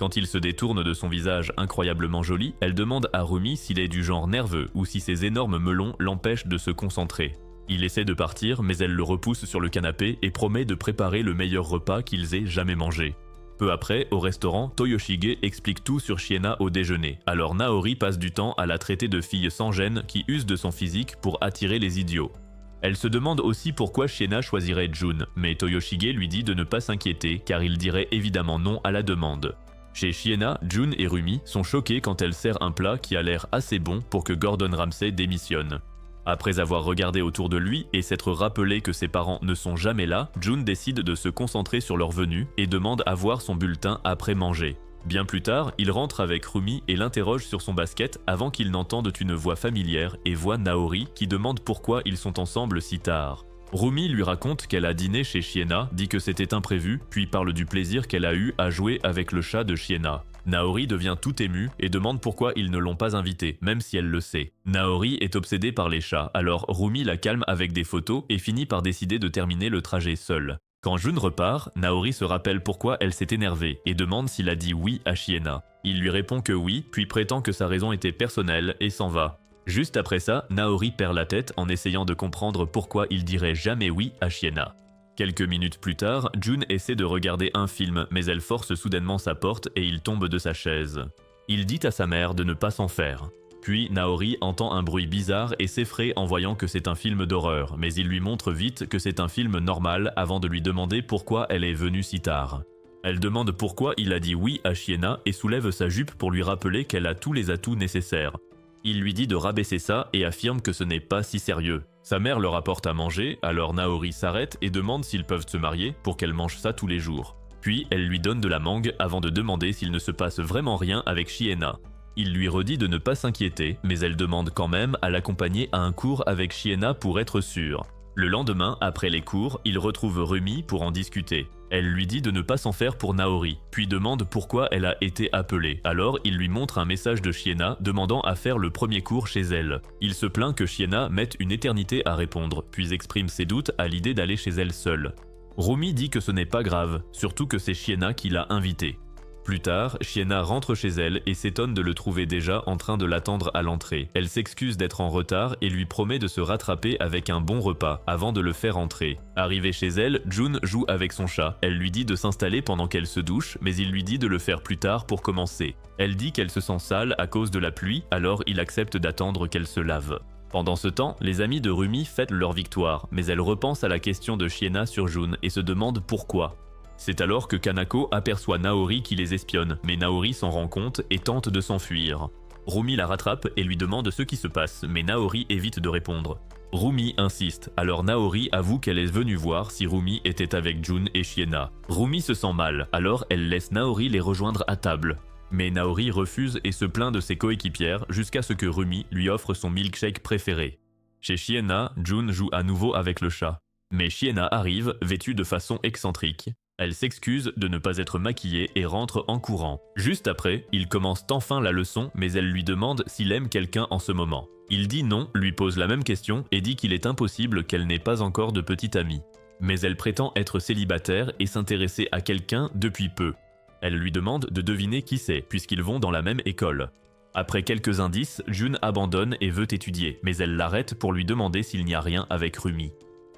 Quand il se détourne de son visage incroyablement joli, elle demande à Rumi s'il est du genre nerveux ou si ses énormes melons l'empêchent de se concentrer. Il essaie de partir, mais elle le repousse sur le canapé et promet de préparer le meilleur repas qu'ils aient jamais mangé. Peu après, au restaurant, Toyoshige explique tout sur Shiena au déjeuner. Alors Naori passe du temps à la traiter de fille sans gêne qui use de son physique pour attirer les idiots. Elle se demande aussi pourquoi Shiena choisirait Jun, mais Toyoshige lui dit de ne pas s'inquiéter car il dirait évidemment non à la demande. Chez Shiena, Jun et Rumi sont choqués quand elle sert un plat qui a l'air assez bon pour que Gordon Ramsay démissionne. Après avoir regardé autour de lui et s'être rappelé que ses parents ne sont jamais là, Jun décide de se concentrer sur leur venue et demande à voir son bulletin après manger. Bien plus tard, il rentre avec Rumi et l'interroge sur son basket avant qu'il n'entende une voix familière et voit Naori qui demande pourquoi ils sont ensemble si tard. Rumi lui raconte qu'elle a dîné chez Shiena, dit que c'était imprévu, puis parle du plaisir qu'elle a eu à jouer avec le chat de Shiena. Naori devient tout émue et demande pourquoi ils ne l'ont pas invitée, même si elle le sait. Naori est obsédée par les chats, alors Rumi la calme avec des photos et finit par décider de terminer le trajet seule. Quand Jun repart, Naori se rappelle pourquoi elle s'est énervée et demande s'il a dit oui à Shiena. Il lui répond que oui, puis prétend que sa raison était personnelle et s'en va. Juste après ça, Naori perd la tête en essayant de comprendre pourquoi il dirait jamais oui à Shiena. Quelques minutes plus tard, Jun essaie de regarder un film, mais elle force soudainement sa porte et il tombe de sa chaise. Il dit à sa mère de ne pas s'en faire. Puis Naori entend un bruit bizarre et s'effraie en voyant que c'est un film d'horreur, mais il lui montre vite que c'est un film normal avant de lui demander pourquoi elle est venue si tard. Elle demande pourquoi il a dit oui à Shiena et soulève sa jupe pour lui rappeler qu'elle a tous les atouts nécessaires. Il lui dit de rabaisser ça et affirme que ce n'est pas si sérieux. Sa mère leur apporte à manger, alors Naori s'arrête et demande s'ils peuvent se marier pour qu'elle mange ça tous les jours. Puis elle lui donne de la mangue avant de demander s'il ne se passe vraiment rien avec Shiena. Il lui redit de ne pas s'inquiéter, mais elle demande quand même à l'accompagner à un cours avec Shiena pour être sûre. Le lendemain, après les cours, il retrouve Rumi pour en discuter. Elle lui dit de ne pas s'en faire pour Naori, puis demande pourquoi elle a été appelée. Alors il lui montre un message de Shiena demandant à faire le premier cours chez elle. Il se plaint que Shiena mette une éternité à répondre, puis exprime ses doutes à l'idée d'aller chez elle seule. Rumi dit que ce n'est pas grave, surtout que c'est Shiena qui l'a invitée. Plus tard, Shiena rentre chez elle et s'étonne de le trouver déjà en train de l'attendre à l'entrée. Elle s'excuse d'être en retard et lui promet de se rattraper avec un bon repas avant de le faire entrer. Arrivée chez elle, Jun joue avec son chat. Elle lui dit de s'installer pendant qu'elle se douche, mais il lui dit de le faire plus tard pour commencer. Elle dit qu'elle se sent sale à cause de la pluie, alors il accepte d'attendre qu'elle se lave. Pendant ce temps, les amis de Rumi fêtent leur victoire, mais elle repense à la question de Shiena sur Jun et se demande pourquoi. C'est alors que Kanako aperçoit Naori qui les espionne, mais Naori s'en rend compte et tente de s'enfuir. Rumi la rattrape et lui demande ce qui se passe, mais Naori évite de répondre. Rumi insiste, alors Naori avoue qu'elle est venue voir si Rumi était avec Jun et Shiena. Rumi se sent mal, alors elle laisse Naori les rejoindre à table. Mais Naori refuse et se plaint de ses coéquipières jusqu'à ce que Rumi lui offre son milkshake préféré. Chez Shiena, Jun joue à nouveau avec le chat. Mais Shiena arrive, vêtue de façon excentrique. Elle s'excuse de ne pas être maquillée et rentre en courant. Juste après, il commence enfin la leçon, mais elle lui demande s'il aime quelqu'un en ce moment. Il dit non, lui pose la même question et dit qu'il est impossible qu'elle n'ait pas encore de petite amie. Mais elle prétend être célibataire et s'intéresser à quelqu'un depuis peu. Elle lui demande de deviner qui c'est, puisqu'ils vont dans la même école. Après quelques indices, Jun abandonne et veut étudier, mais elle l'arrête pour lui demander s'il n'y a rien avec Rumi.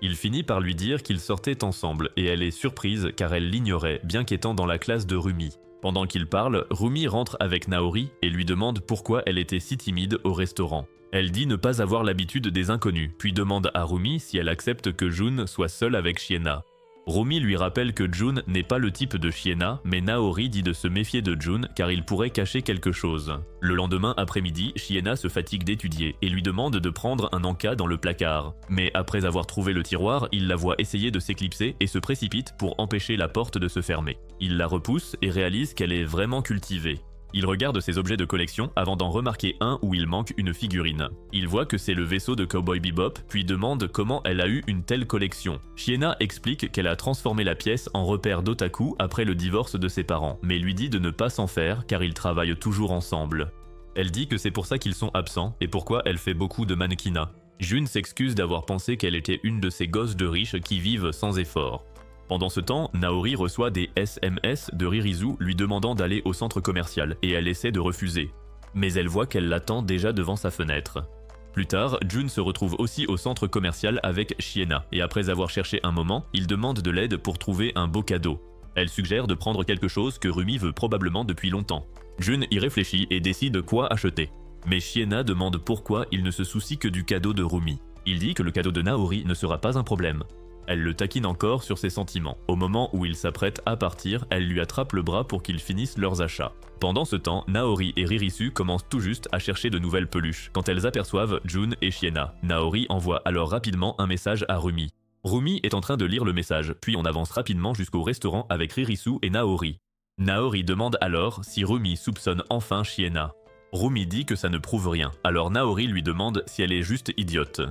Il finit par lui dire qu'ils sortaient ensemble et elle est surprise car elle l'ignorait bien qu'étant dans la classe de Rumi. Pendant qu'ils parlent, Rumi rentre avec Naori et lui demande pourquoi elle était si timide au restaurant. Elle dit ne pas avoir l'habitude des inconnus, puis demande à Rumi si elle accepte que Jun soit seule avec Shiena. Rumi lui rappelle que Jun n'est pas le type de Shiena, mais Naori dit de se méfier de Jun car il pourrait cacher quelque chose. Le lendemain après-midi, Shiena se fatigue d'étudier et lui demande de prendre un encas dans le placard. Mais après avoir trouvé le tiroir, il la voit essayer de s'éclipser et se précipite pour empêcher la porte de se fermer. Il la repousse et réalise qu'elle est vraiment cultivée. Il regarde ses objets de collection avant d'en remarquer un où il manque une figurine. Il voit que c'est le vaisseau de Cowboy Bebop, puis demande comment elle a eu une telle collection. Shiena explique qu'elle a transformé la pièce en repère d'otaku après le divorce de ses parents, mais lui dit de ne pas s'en faire car ils travaillent toujours ensemble. Elle dit que c'est pour ça qu'ils sont absents et pourquoi elle fait beaucoup de mannequinat. Jun s'excuse d'avoir pensé qu'elle était une de ces gosses de riches qui vivent sans effort. Pendant ce temps, Naori reçoit des SMS de Ririzu lui demandant d'aller au centre commercial et elle essaie de refuser. Mais elle voit qu'elle l'attend déjà devant sa fenêtre. Plus tard, Jun se retrouve aussi au centre commercial avec Shiena et après avoir cherché un moment, il demande de l'aide pour trouver un beau cadeau. Elle suggère de prendre quelque chose que Rumi veut probablement depuis longtemps. Jun y réfléchit et décide quoi acheter. Mais Shiena demande pourquoi il ne se soucie que du cadeau de Rumi. Il dit que le cadeau de Naori ne sera pas un problème. Elle le taquine encore sur ses sentiments. Au moment où il s'apprête à partir, elle lui attrape le bras pour qu'ils finissent leurs achats. Pendant ce temps, Naori et Ririsu commencent tout juste à chercher de nouvelles peluches, quand elles aperçoivent Jun et Shiena. Naori envoie alors rapidement un message à Rumi. Rumi est en train de lire le message, puis on avance rapidement jusqu'au restaurant avec Ririsu et Naori. Naori demande alors si Rumi soupçonne enfin Shiena. Rumi dit que ça ne prouve rien, alors Naori lui demande si elle est juste idiote.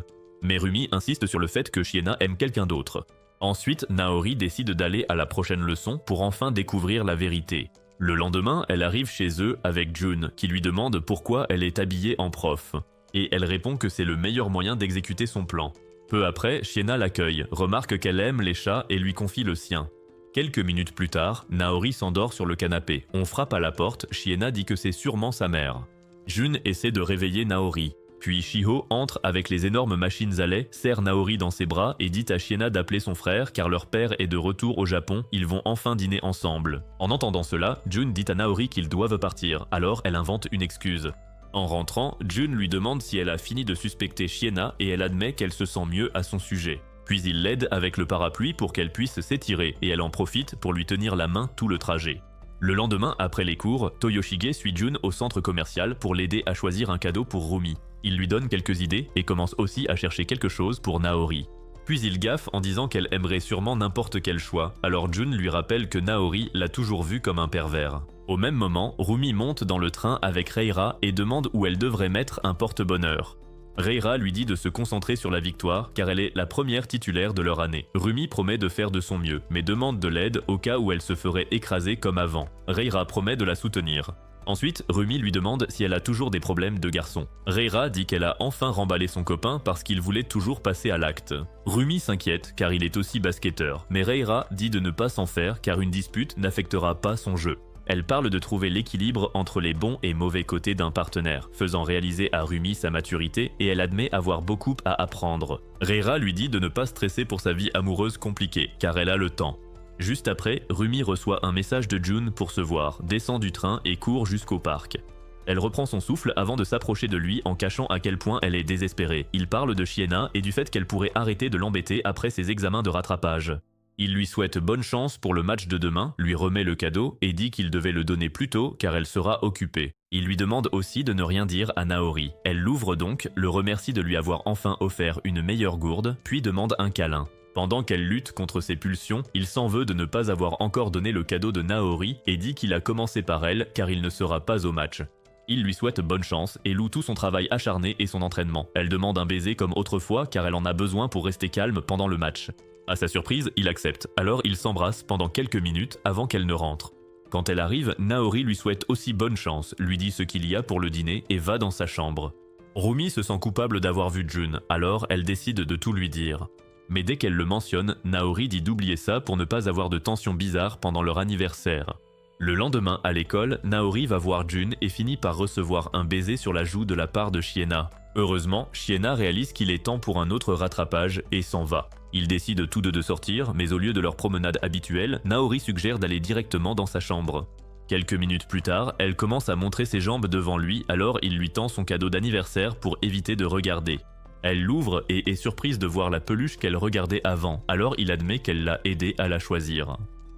Mais Rumi insiste sur le fait que Shiena aime quelqu'un d'autre. Ensuite, Naori décide d'aller à la prochaine leçon pour enfin découvrir la vérité. Le lendemain, elle arrive chez eux avec Jun, qui lui demande pourquoi elle est habillée en prof. Et elle répond que c'est le meilleur moyen d'exécuter son plan. Peu après, Shiena l'accueille, remarque qu'elle aime les chats et lui confie le sien. Quelques minutes plus tard, Naori s'endort sur le canapé. On frappe à la porte, Shiena dit que c'est sûrement sa mère. Jun essaie de réveiller Naori. Puis Shiho entre avec les énormes machines à lait, serre Naori dans ses bras et dit à Shiena d'appeler son frère car leur père est de retour au Japon, ils vont enfin dîner ensemble. En entendant cela, Jun dit à Naori qu'ils doivent partir, alors elle invente une excuse. En rentrant, Jun lui demande si elle a fini de suspecter Shiena et elle admet qu'elle se sent mieux à son sujet. Puis il l'aide avec le parapluie pour qu'elle puisse s'étirer et elle en profite pour lui tenir la main tout le trajet. Le lendemain, après les cours, Toyoshige suit Jun au centre commercial pour l'aider à choisir un cadeau pour Rumi. Il lui donne quelques idées et commence aussi à chercher quelque chose pour Naori. Puis il gaffe en disant qu'elle aimerait sûrement n'importe quel choix, alors Jun lui rappelle que Naori l'a toujours vu comme un pervers. Au même moment, Rumi monte dans le train avec Reira et demande où elle devrait mettre un porte-bonheur. Reira lui dit de se concentrer sur la victoire car elle est la première titulaire de leur année. Rumi promet de faire de son mieux, mais demande de l'aide au cas où elle se ferait écraser comme avant. Reira promet de la soutenir. Ensuite, Rumi lui demande si elle a toujours des problèmes de garçon. Reira dit qu'elle a enfin remballé son copain parce qu'il voulait toujours passer à l'acte. Rumi s'inquiète car il est aussi basketteur, mais Reira dit de ne pas s'en faire car une dispute n'affectera pas son jeu. Elle parle de trouver l'équilibre entre les bons et mauvais côtés d'un partenaire, faisant réaliser à Rumi sa maturité et elle admet avoir beaucoup à apprendre. Reira lui dit de ne pas stresser pour sa vie amoureuse compliquée, car elle a le temps. Juste après, Rumi reçoit un message de Jun pour se voir, descend du train et court jusqu'au parc. Elle reprend son souffle avant de s'approcher de lui en cachant à quel point elle est désespérée. Il parle de Shiena et du fait qu'elle pourrait arrêter de l'embêter après ses examens de rattrapage. Il lui souhaite bonne chance pour le match de demain, lui remet le cadeau et dit qu'il devait le donner plus tôt car elle sera occupée. Il lui demande aussi de ne rien dire à Naori. Elle l'ouvre donc, le remercie de lui avoir enfin offert une meilleure gourde, puis demande un câlin. Pendant qu'elle lutte contre ses pulsions, il s'en veut de ne pas avoir encore donné le cadeau de Naori et dit qu'il a commencé par elle car il ne sera pas au match. Il lui souhaite bonne chance et loue tout son travail acharné et son entraînement. Elle demande un baiser comme autrefois car elle en a besoin pour rester calme pendant le match. À sa surprise, il accepte, alors ils s'embrassent pendant quelques minutes avant qu'elle ne rentre. Quand elle arrive, Naori lui souhaite aussi bonne chance, lui dit ce qu'il y a pour le dîner et va dans sa chambre. Rumi se sent coupable d'avoir vu Jun, alors elle décide de tout lui dire. Mais dès qu'elle le mentionne, Naori dit d'oublier ça pour ne pas avoir de tensions bizarres pendant leur anniversaire. Le lendemain, à l'école, Naori va voir Jun et finit par recevoir un baiser sur la joue de la part de Shiena. Heureusement, Shiena réalise qu'il est temps pour un autre rattrapage et s'en va. Ils décident tous deux de sortir, mais au lieu de leur promenade habituelle, Naori suggère d'aller directement dans sa chambre. Quelques minutes plus tard, elle commence à montrer ses jambes devant lui, alors il lui tend son cadeau d'anniversaire pour éviter de regarder. Elle l'ouvre et est surprise de voir la peluche qu'elle regardait avant, alors il admet qu'elle l'a aidé à la choisir.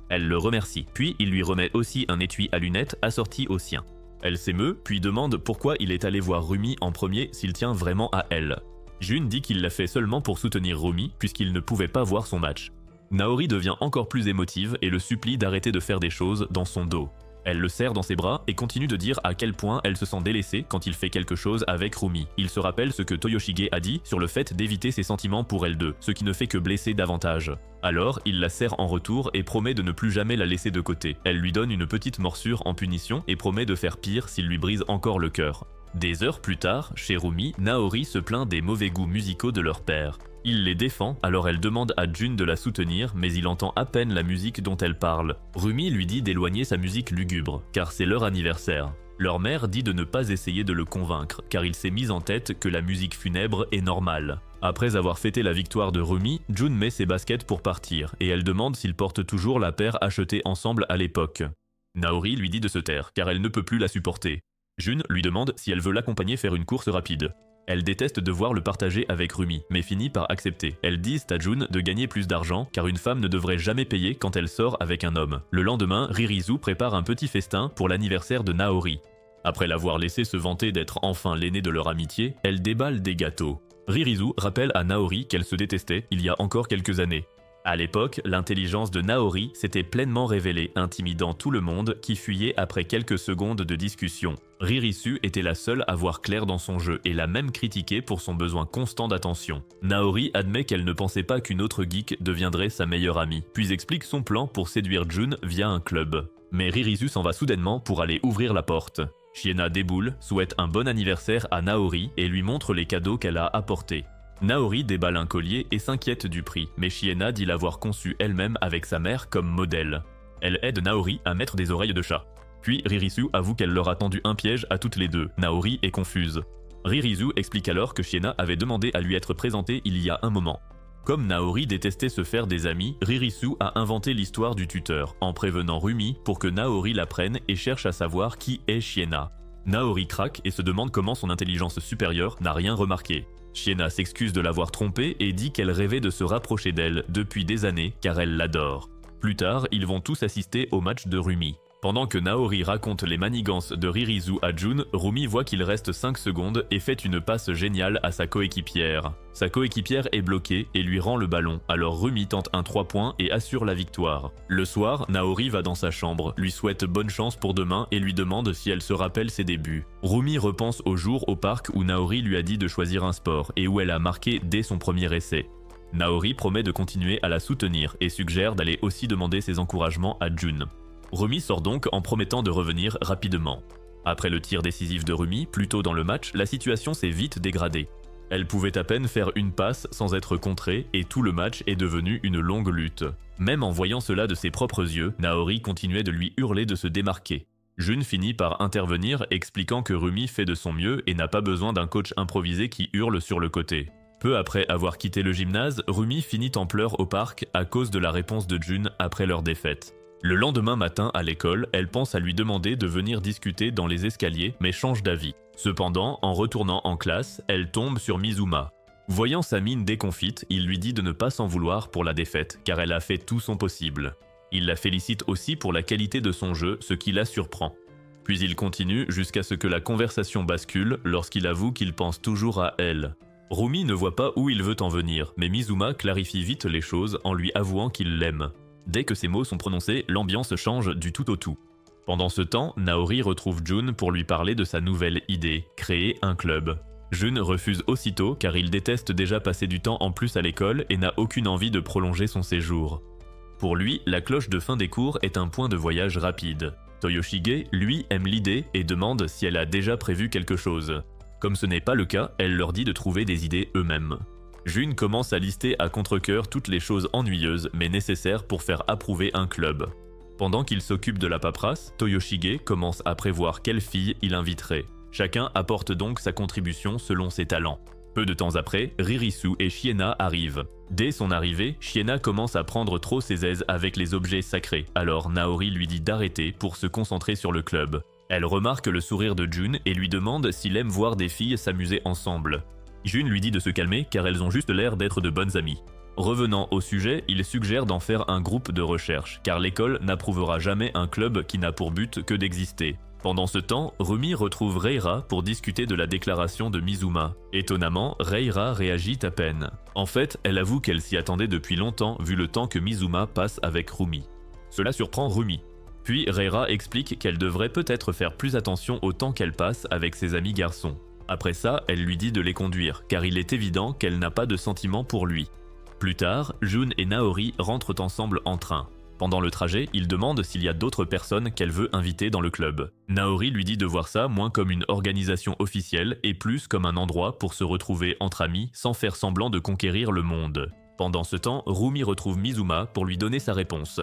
Elle le remercie, puis il lui remet aussi un étui à lunettes assorti au sien. Elle s'émeut, puis demande pourquoi il est allé voir Rumi en premier s'il tient vraiment à elle. Jun dit qu'il l'a fait seulement pour soutenir Rumi, puisqu'il ne pouvait pas voir son match. Naori devient encore plus émotive et le supplie d'arrêter de faire des choses dans son dos. Elle le serre dans ses bras et continue de dire à quel point elle se sent délaissée quand il fait quelque chose avec Rumi. Il se rappelle ce que Toyoshige a dit sur le fait d'éviter ses sentiments pour elle deux, ce qui ne fait que blesser davantage. Alors, il la serre en retour et promet de ne plus jamais la laisser de côté. Elle lui donne une petite morsure en punition et promet de faire pire s'il lui brise encore le cœur. Des heures plus tard, chez Rumi, Naori se plaint des mauvais goûts musicaux de leur père. Il les défend, alors elle demande à Jun de la soutenir, mais il entend à peine la musique dont elle parle. Rumi lui dit d'éloigner sa musique lugubre, car c'est leur anniversaire. Leur mère dit de ne pas essayer de le convaincre, car il s'est mis en tête que la musique funèbre est normale. Après avoir fêté la victoire de Rumi, Jun met ses baskets pour partir, et elle demande s'ils portent toujours la paire achetée ensemble à l'époque. Naori lui dit de se taire, car elle ne peut plus la supporter. Jun lui demande si elle veut l'accompagner faire une course rapide. Elle déteste devoir le partager avec Rumi, mais finit par accepter. Elles disent à Jun de gagner plus d'argent, car une femme ne devrait jamais payer quand elle sort avec un homme. Le lendemain, Ririzu prépare un petit festin pour l'anniversaire de Naori. Après l'avoir laissé se vanter d'être enfin l'aîné de leur amitié, elle déballe des gâteaux. Ririzu rappelle à Naori qu'elle se détestait il y a encore quelques années. À l'époque, l'intelligence de Naori s'était pleinement révélée, intimidant tout le monde qui fuyait après quelques secondes de discussion. Ririsu était la seule à voir clair dans son jeu et l'a même critiqué pour son besoin constant d'attention. Naori admet qu'elle ne pensait pas qu'une autre geek deviendrait sa meilleure amie, puis explique son plan pour séduire Jun via un club. Mais Ririsu s'en va soudainement pour aller ouvrir la porte. Shiena déboule, souhaite un bon anniversaire à Naori et lui montre les cadeaux qu'elle a apportés. Naori déballe un collier et s'inquiète du prix, mais Shiena dit l'avoir conçu elle-même avec sa mère comme modèle. Elle aide Naori à mettre des oreilles de chat. Puis Ririsu avoue qu'elle leur a tendu un piège à toutes les deux. Naori est confuse. Ririsu explique alors que Shiena avait demandé à lui être présentée il y a un moment. Comme Naori détestait se faire des amis, Ririsu a inventé l'histoire du tuteur, en prévenant Rumi pour que Naori l'apprenne et cherche à savoir qui est Shiena. Naori craque et se demande comment son intelligence supérieure n'a rien remarqué. Shiena s'excuse de l'avoir trompée et dit qu'elle rêvait de se rapprocher d'elle depuis des années car elle l'adore. Plus tard, ils vont tous assister au match de Rumi. Pendant que Naori raconte les manigances de Ririsu à Jun, Rumi voit qu'il reste 5 secondes et fait une passe géniale à sa coéquipière. Sa coéquipière est bloquée et lui rend le ballon, alors Rumi tente un 3 points et assure la victoire. Le soir, Naori va dans sa chambre, lui souhaite bonne chance pour demain et lui demande si elle se rappelle ses débuts. Rumi repense au jour au parc où Naori lui a dit de choisir un sport et où elle a marqué dès son premier essai. Naori promet de continuer à la soutenir et suggère d'aller aussi demander ses encouragements à Jun. Rumi sort donc en promettant de revenir rapidement. Après le tir décisif de Rumi, plus tôt dans le match, la situation s'est vite dégradée. Elle pouvait à peine faire une passe sans être contrée et tout le match est devenu une longue lutte. Même en voyant cela de ses propres yeux, Naori continuait de lui hurler de se démarquer. Jun finit par intervenir, expliquant que Rumi fait de son mieux et n'a pas besoin d'un coach improvisé qui hurle sur le côté. Peu après avoir quitté le gymnase, Rumi finit en pleurs au parc à cause de la réponse de Jun après leur défaite. Le lendemain matin à l'école, elle pense à lui demander de venir discuter dans les escaliers mais change d'avis. Cependant, en retournant en classe, elle tombe sur Mizuma. Voyant sa mine déconfite, il lui dit de ne pas s'en vouloir pour la défaite car elle a fait tout son possible. Il la félicite aussi pour la qualité de son jeu, ce qui la surprend. Puis il continue jusqu'à ce que la conversation bascule lorsqu'il avoue qu'il pense toujours à elle. Rumi ne voit pas où il veut en venir, mais Mizuma clarifie vite les choses en lui avouant qu'il l'aime. Dès que ces mots sont prononcés, l'ambiance change du tout au tout. Pendant ce temps, Naori retrouve Jun pour lui parler de sa nouvelle idée, créer un club. Jun refuse aussitôt car il déteste déjà passer du temps en plus à l'école et n'a aucune envie de prolonger son séjour. Pour lui, la cloche de fin des cours est un point de voyage rapide. Toyoshige, lui, aime l'idée et demande si elle a déjà prévu quelque chose. Comme ce n'est pas le cas, elle leur dit de trouver des idées eux-mêmes. Jun commence à lister à contre-cœur toutes les choses ennuyeuses mais nécessaires pour faire approuver un club. Pendant qu'il s'occupe de la paperasse, Toyoshige commence à prévoir quelles filles il inviterait. Chacun apporte donc sa contribution selon ses talents. Peu de temps après, Ririsu et Shiena arrivent. Dès son arrivée, Shiena commence à prendre trop ses aises avec les objets sacrés, alors Naori lui dit d'arrêter pour se concentrer sur le club. Elle remarque le sourire de Jun et lui demande s'il aime voir des filles s'amuser ensemble. Jun lui dit de se calmer car elles ont juste l'air d'être de bonnes amies. Revenant au sujet, il suggère d'en faire un groupe de recherche, car l'école n'approuvera jamais un club qui n'a pour but que d'exister. Pendant ce temps, Rumi retrouve Reira pour discuter de la déclaration de Mizuma. Étonnamment, Reira réagit à peine. En fait, elle avoue qu'elle s'y attendait depuis longtemps vu le temps que Mizuma passe avec Rumi. Cela surprend Rumi. Puis Reira explique qu'elle devrait peut-être faire plus attention au temps qu'elle passe avec ses amis garçons. Après ça, elle lui dit de les conduire, car il est évident qu'elle n'a pas de sentiments pour lui. Plus tard, Jun et Naori rentrent ensemble en train. Pendant le trajet, il demande s'il y a d'autres personnes qu'elle veut inviter dans le club. Naori lui dit de voir ça moins comme une organisation officielle et plus comme un endroit pour se retrouver entre amis sans faire semblant de conquérir le monde. Pendant ce temps, Rumi retrouve Mizuma pour lui donner sa réponse.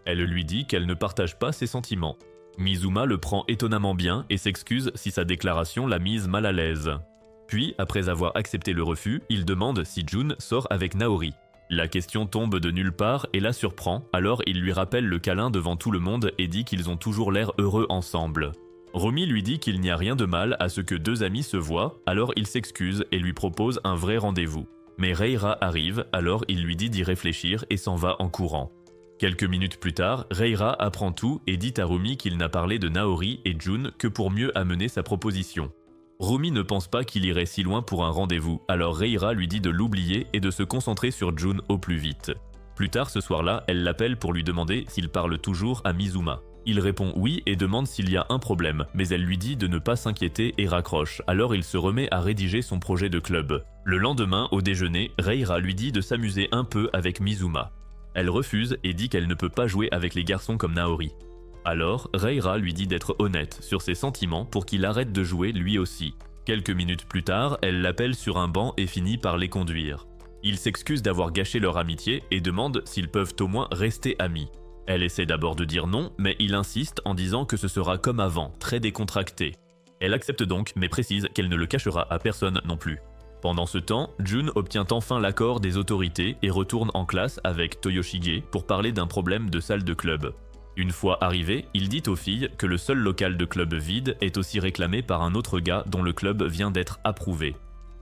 Elle lui dit qu'elle ne partage pas ses sentiments. Mizuma le prend étonnamment bien et s'excuse si sa déclaration l'a mise mal à l'aise. Puis, après avoir accepté le refus, il demande si Jun sort avec Naori. La question tombe de nulle part et la surprend, alors il lui rappelle le câlin devant tout le monde et dit qu'ils ont toujours l'air heureux ensemble. Rumi lui dit qu'il n'y a rien de mal à ce que deux amis se voient, alors il s'excuse et lui propose un vrai rendez-vous. Mais Reira arrive, alors il lui dit d'y réfléchir et s'en va en courant. Quelques minutes plus tard, Reira apprend tout et dit à Rumi qu'il n'a parlé de Naori et Jun que pour mieux amener sa proposition. Rumi ne pense pas qu'il irait si loin pour un rendez-vous, alors Reira lui dit de l'oublier et de se concentrer sur Jun au plus vite. Plus tard ce soir-là, elle l'appelle pour lui demander s'il parle toujours à Mizuma. Il répond oui et demande s'il y a un problème, mais elle lui dit de ne pas s'inquiéter et raccroche, alors il se remet à rédiger son projet de club. Le lendemain, au déjeuner, Reira lui dit de s'amuser un peu avec Mizuma. Elle refuse et dit qu'elle ne peut pas jouer avec les garçons comme Naori. Alors, Reira lui dit d'être honnête sur ses sentiments pour qu'il arrête de jouer lui aussi. Quelques minutes plus tard, elle l'appelle sur un banc et finit par les conduire. Ils s'excusent d'avoir gâché leur amitié et demandent s'ils peuvent au moins rester amis. Elle essaie d'abord de dire non, mais il insiste en disant que ce sera comme avant, très décontracté. Elle accepte donc, mais précise qu'elle ne le cachera à personne non plus. Pendant ce temps, Jun obtient enfin l'accord des autorités et retourne en classe avec Toyoshige pour parler d'un problème de salle de club. Une fois arrivé, il dit aux filles que le seul local de club vide est aussi réclamé par un autre gars dont le club vient d'être approuvé.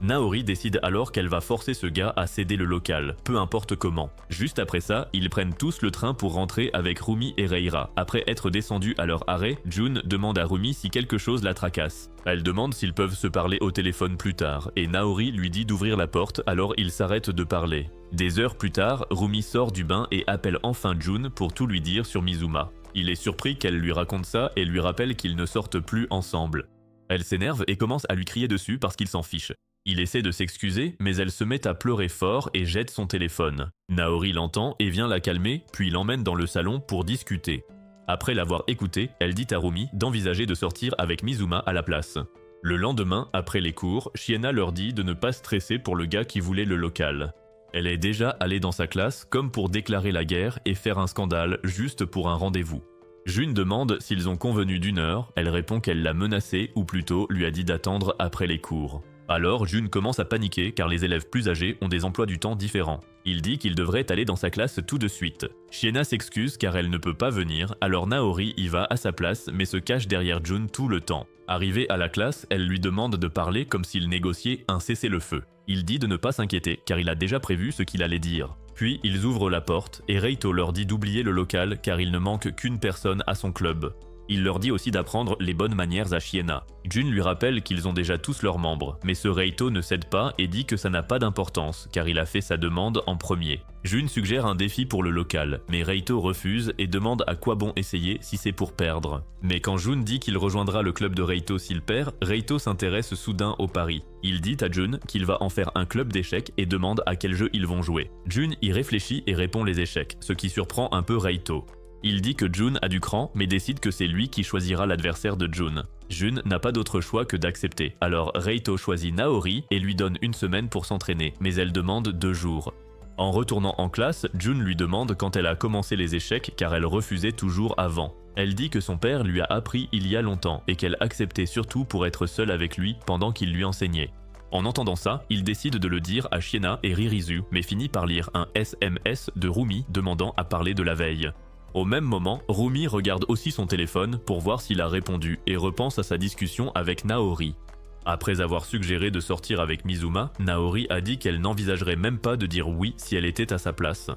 Naori décide alors qu'elle va forcer ce gars à céder le local, peu importe comment. Juste après ça, ils prennent tous le train pour rentrer avec Rumi et Reira. Après être descendus à leur arrêt, Jun demande à Rumi si quelque chose la tracasse. Elle demande s'ils peuvent se parler au téléphone plus tard, et Naori lui dit d'ouvrir la porte, alors ils s'arrêtent de parler. Des heures plus tard, Rumi sort du bain et appelle enfin Jun pour tout lui dire sur Mizuma. Il est surpris qu'elle lui raconte ça et lui rappelle qu'ils ne sortent plus ensemble. Elle s'énerve et commence à lui crier dessus parce qu'il s'en fiche. Il essaie de s'excuser, mais elle se met à pleurer fort et jette son téléphone. Naori l'entend et vient la calmer, puis l'emmène dans le salon pour discuter. Après l'avoir écouté, elle dit à Rumi d'envisager de sortir avec Mizuma à la place. Le lendemain, après les cours, Shiena leur dit de ne pas stresser pour le gars qui voulait le local. Elle est déjà allée dans sa classe comme pour déclarer la guerre et faire un scandale juste pour un rendez-vous. Jun demande s'ils ont convenu d'une heure, elle répond qu'elle l'a menacé ou plutôt lui a dit d'attendre après les cours. Alors Jun commence à paniquer car les élèves plus âgés ont des emplois du temps différents. Il dit qu'il devrait aller dans sa classe tout de suite. Shiena s'excuse car elle ne peut pas venir, alors Naori y va à sa place mais se cache derrière Jun tout le temps. Arrivée à la classe, elle lui demande de parler comme s'il négociait un cessez-le-feu. Il dit de ne pas s'inquiéter car il a déjà prévu ce qu'il allait dire. Puis ils ouvrent la porte et Reito leur dit d'oublier le local car il ne manque qu'une personne à son club. Il leur dit aussi d'apprendre les bonnes manières à Shiena. Jun lui rappelle qu'ils ont déjà tous leurs membres, mais ce Reito ne cède pas et dit que ça n'a pas d'importance, car il a fait sa demande en premier. Jun suggère un défi pour le local, mais Reito refuse et demande à quoi bon essayer si c'est pour perdre. Mais quand Jun dit qu'il rejoindra le club de Reito s'il perd, Reito s'intéresse soudain au pari. Il dit à Jun qu'il va en faire un club d'échecs et demande à quel jeu ils vont jouer. Jun y réfléchit et répond les échecs, ce qui surprend un peu Reito. Il dit que Jun a du cran, mais décide que c'est lui qui choisira l'adversaire de Jun. Jun n'a pas d'autre choix que d'accepter. Alors Reito choisit Naori et lui donne une semaine pour s'entraîner, mais elle demande 2 jours. En retournant en classe, Jun lui demande quand elle a commencé les échecs car elle refusait toujours avant. Elle dit que son père lui a appris il y a longtemps et qu'elle acceptait surtout pour être seule avec lui pendant qu'il lui enseignait. En entendant ça, il décide de le dire à Shiena et Ririzu, mais finit par lire un SMS de Rumi demandant à parler de la veille. Au même moment, Rumi regarde aussi son téléphone pour voir s'il a répondu et repense à sa discussion avec Naori. Après avoir suggéré de sortir avec Mizuma, Naori a dit qu'elle n'envisagerait même pas de dire oui si elle était à sa place.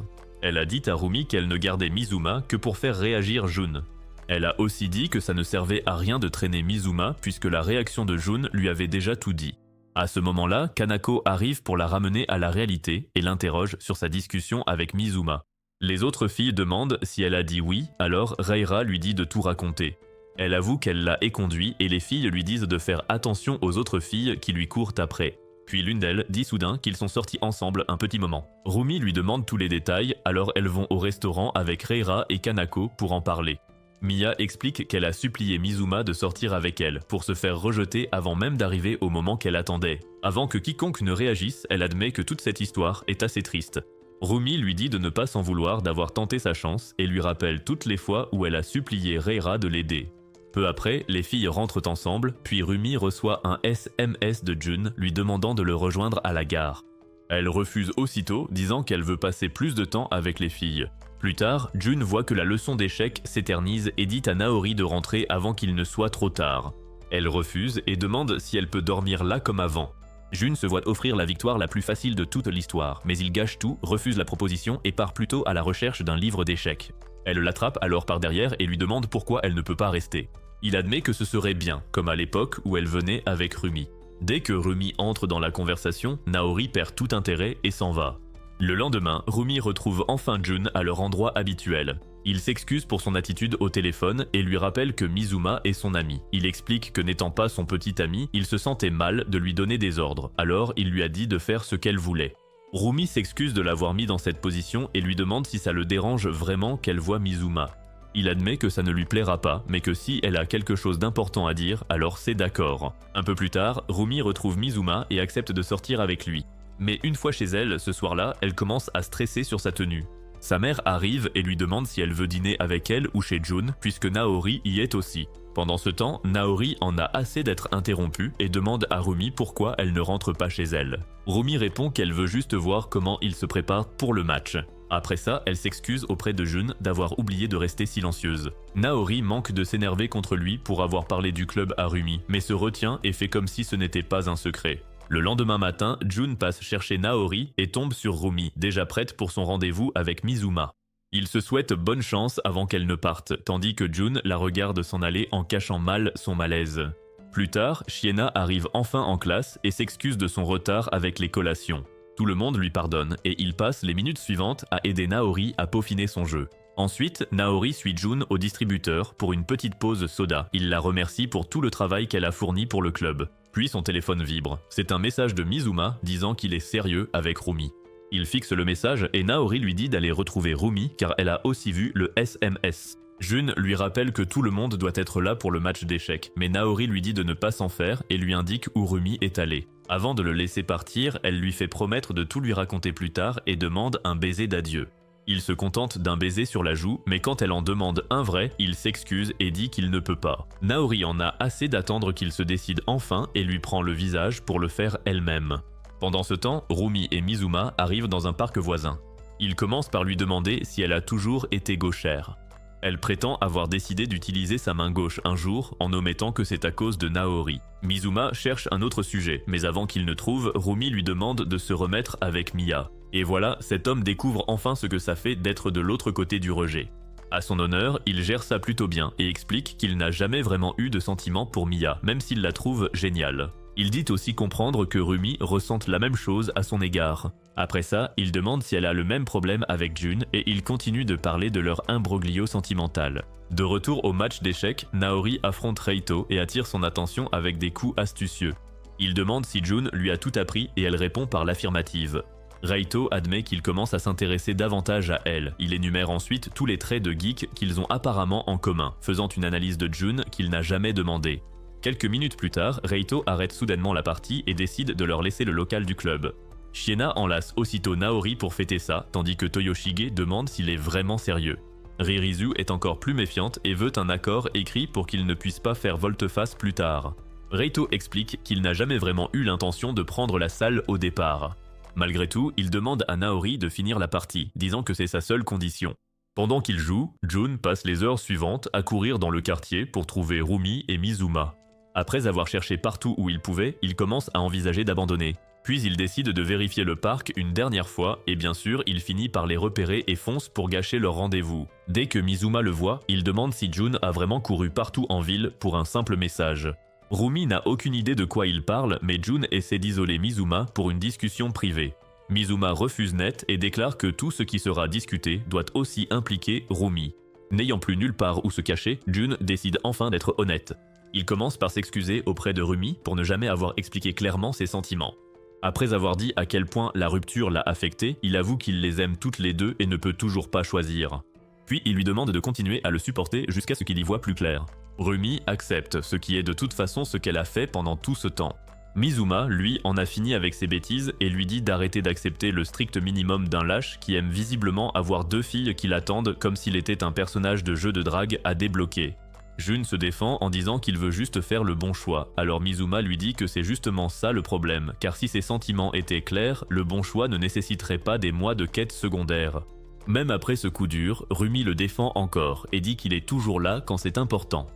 Elle a dit à Rumi qu'elle ne gardait Mizuma que pour faire réagir Jun. Elle a aussi dit que ça ne servait à rien de traîner Mizuma puisque la réaction de Jun lui avait déjà tout dit. À ce moment-là, Kanako arrive pour la ramener à la réalité et l'interroge sur sa discussion avec Mizuma. Les autres filles demandent si elle a dit oui, alors Reira lui dit de tout raconter. Elle avoue qu'elle l'a éconduit et les filles lui disent de faire attention aux autres filles qui lui courent après. Puis l'une d'elles dit soudain qu'ils sont sortis ensemble un petit moment. Rumi lui demande tous les détails, alors elles vont au restaurant avec Reira et Kanako pour en parler. Mia explique qu'elle a supplié Mizuma de sortir avec elle pour se faire rejeter avant même d'arriver au moment qu'elle attendait. Avant que quiconque ne réagisse, elle admet que toute cette histoire est assez triste. Rumi lui dit de ne pas s'en vouloir d'avoir tenté sa chance et lui rappelle toutes les fois où elle a supplié Reira de l'aider. Peu après, les filles rentrent ensemble, puis Rumi reçoit un SMS de Jun lui demandant de le rejoindre à la gare. Elle refuse aussitôt, disant qu'elle veut passer plus de temps avec les filles. Plus tard, Jun voit que la leçon d'échecs s'éternise et dit à Naori de rentrer avant qu'il ne soit trop tard. Elle refuse et demande si elle peut dormir là comme avant. Jun se voit offrir la victoire la plus facile de toute l'histoire, mais il gâche tout, refuse la proposition et part plutôt à la recherche d'un livre d'échecs. Elle l'attrape alors par derrière et lui demande pourquoi elle ne peut pas rester. Il admet que ce serait bien, comme à l'époque où elle venait avec Rumi. Dès que Rumi entre dans la conversation, Naori perd tout intérêt et s'en va. Le lendemain, Rumi retrouve enfin Jun à leur endroit habituel. Il s'excuse pour son attitude au téléphone et lui rappelle que Mizuma est son ami. Il explique que n'étant pas son petit ami, il se sentait mal de lui donner des ordres, alors il lui a dit de faire ce qu'elle voulait. Rumi s'excuse de l'avoir mis dans cette position et lui demande si ça le dérange vraiment qu'elle voie Mizuma. Il admet que ça ne lui plaira pas, mais que si elle a quelque chose d'important à dire, alors c'est d'accord. Un peu plus tard, Rumi retrouve Mizuma et accepte de sortir avec lui. Mais une fois chez elle, ce soir-là, elle commence à stresser sur sa tenue. Sa mère arrive et lui demande si elle veut dîner avec elle ou chez Jun, puisque Naori y est aussi. Pendant ce temps, Naori en a assez d'être interrompue et demande à Rumi pourquoi elle ne rentre pas chez elle. Rumi répond qu'elle veut juste voir comment il se prépare pour le match. Après ça, elle s'excuse auprès de Jun d'avoir oublié de rester silencieuse. Naori manque de s'énerver contre lui pour avoir parlé du club à Rumi, mais se retient et fait comme si ce n'était pas un secret. Le lendemain matin, Jun passe chercher Naori et tombe sur Rumi, déjà prête pour son rendez-vous avec Mizuma. Il se souhaite bonne chance avant qu'elle ne parte, tandis que Jun la regarde s'en aller en cachant mal son malaise. Plus tard, Shiena arrive enfin en classe et s'excuse de son retard avec les collations. Tout le monde lui pardonne et il passe les minutes suivantes à aider Naori à peaufiner son jeu. Ensuite, Naori suit Jun au distributeur pour une petite pause soda. Il la remercie pour tout le travail qu'elle a fourni pour le club. Puis son téléphone vibre. C'est un message de Mizuma disant qu'il est sérieux avec Rumi. Il fixe le message et Naori lui dit d'aller retrouver Rumi car elle a aussi vu le SMS. Jun lui rappelle que tout le monde doit être là pour le match d'échecs, mais Naori lui dit de ne pas s'en faire et lui indique où Rumi est allé. Avant de le laisser partir, elle lui fait promettre de tout lui raconter plus tard et demande un baiser d'adieu. Il se contente d'un baiser sur la joue, mais quand elle en demande un vrai, il s'excuse et dit qu'il ne peut pas. Naori en a assez d'attendre qu'il se décide enfin et lui prend le visage pour le faire elle-même. Pendant ce temps, Rumi et Mizuma arrivent dans un parc voisin. Il commence par lui demander si elle a toujours été gauchère. Elle prétend avoir décidé d'utiliser sa main gauche un jour en omettant que c'est à cause de Naori. Mizuma cherche un autre sujet, mais avant qu'il ne trouve, Rumi lui demande de se remettre avec Mia. Et voilà, cet homme découvre enfin ce que ça fait d'être de l'autre côté du rejet. À son honneur, il gère ça plutôt bien et explique qu'il n'a jamais vraiment eu de sentiments pour Mia, même s'il la trouve géniale. Il dit aussi comprendre que Rumi ressente la même chose à son égard. Après ça, il demande si elle a le même problème avec Jun et il continue de parler de leur imbroglio sentimental. De retour au match d'échecs, Naori affronte Reito et attire son attention avec des coups astucieux. Il demande si Jun lui a tout appris et elle répond par l'affirmative. Reito admet qu'il commence à s'intéresser davantage à elle. Il énumère ensuite tous les traits de geek qu'ils ont apparemment en commun, faisant une analyse de Jun qu'il n'a jamais demandé. Quelques minutes plus tard, Reito arrête soudainement la partie et décide de leur laisser le local du club. Shiena enlace aussitôt Naori pour fêter ça, tandis que Toyoshige demande s'il est vraiment sérieux. Ririzu est encore plus méfiante et veut un accord écrit pour qu'il ne puisse pas faire volte-face plus tard. Reito explique qu'il n'a jamais vraiment eu l'intention de prendre la salle au départ. Malgré tout, il demande à Naori de finir la partie, disant que c'est sa seule condition. Pendant qu'il joue, Jun passe les heures suivantes à courir dans le quartier pour trouver Rumi et Mizuma. Après avoir cherché partout où il pouvait, il commence à envisager d'abandonner. Puis il décide de vérifier le parc une dernière fois et bien sûr, il finit par les repérer et fonce pour gâcher leur rendez-vous. Dès que Mizuma le voit, il demande si Jun a vraiment couru partout en ville pour un simple message. Rumi n'a aucune idée de quoi il parle, mais Jun essaie d'isoler Mizuma pour une discussion privée. Mizuma refuse net et déclare que tout ce qui sera discuté doit aussi impliquer Rumi. N'ayant plus nulle part où se cacher, Jun décide enfin d'être honnête. Il commence par s'excuser auprès de Rumi pour ne jamais avoir expliqué clairement ses sentiments. Après avoir dit à quel point la rupture l'a affecté, il avoue qu'il les aime toutes les deux et ne peut toujours pas choisir. Puis il lui demande de continuer à le supporter jusqu'à ce qu'il y voit plus clair. Rumi accepte, ce qui est de toute façon ce qu'elle a fait pendant tout ce temps. Mizuma, lui, en a fini avec ses bêtises et lui dit d'arrêter d'accepter le strict minimum d'un lâche qui aime visiblement avoir deux filles qui l'attendent comme s'il était un personnage de jeu de drague à débloquer. Jun se défend en disant qu'il veut juste faire le bon choix, alors Mizuma lui dit que c'est justement ça le problème, car si ses sentiments étaient clairs, le bon choix ne nécessiterait pas des mois de quête secondaire. Même après ce coup dur, Rumi le défend encore et dit qu'il est toujours là quand c'est important.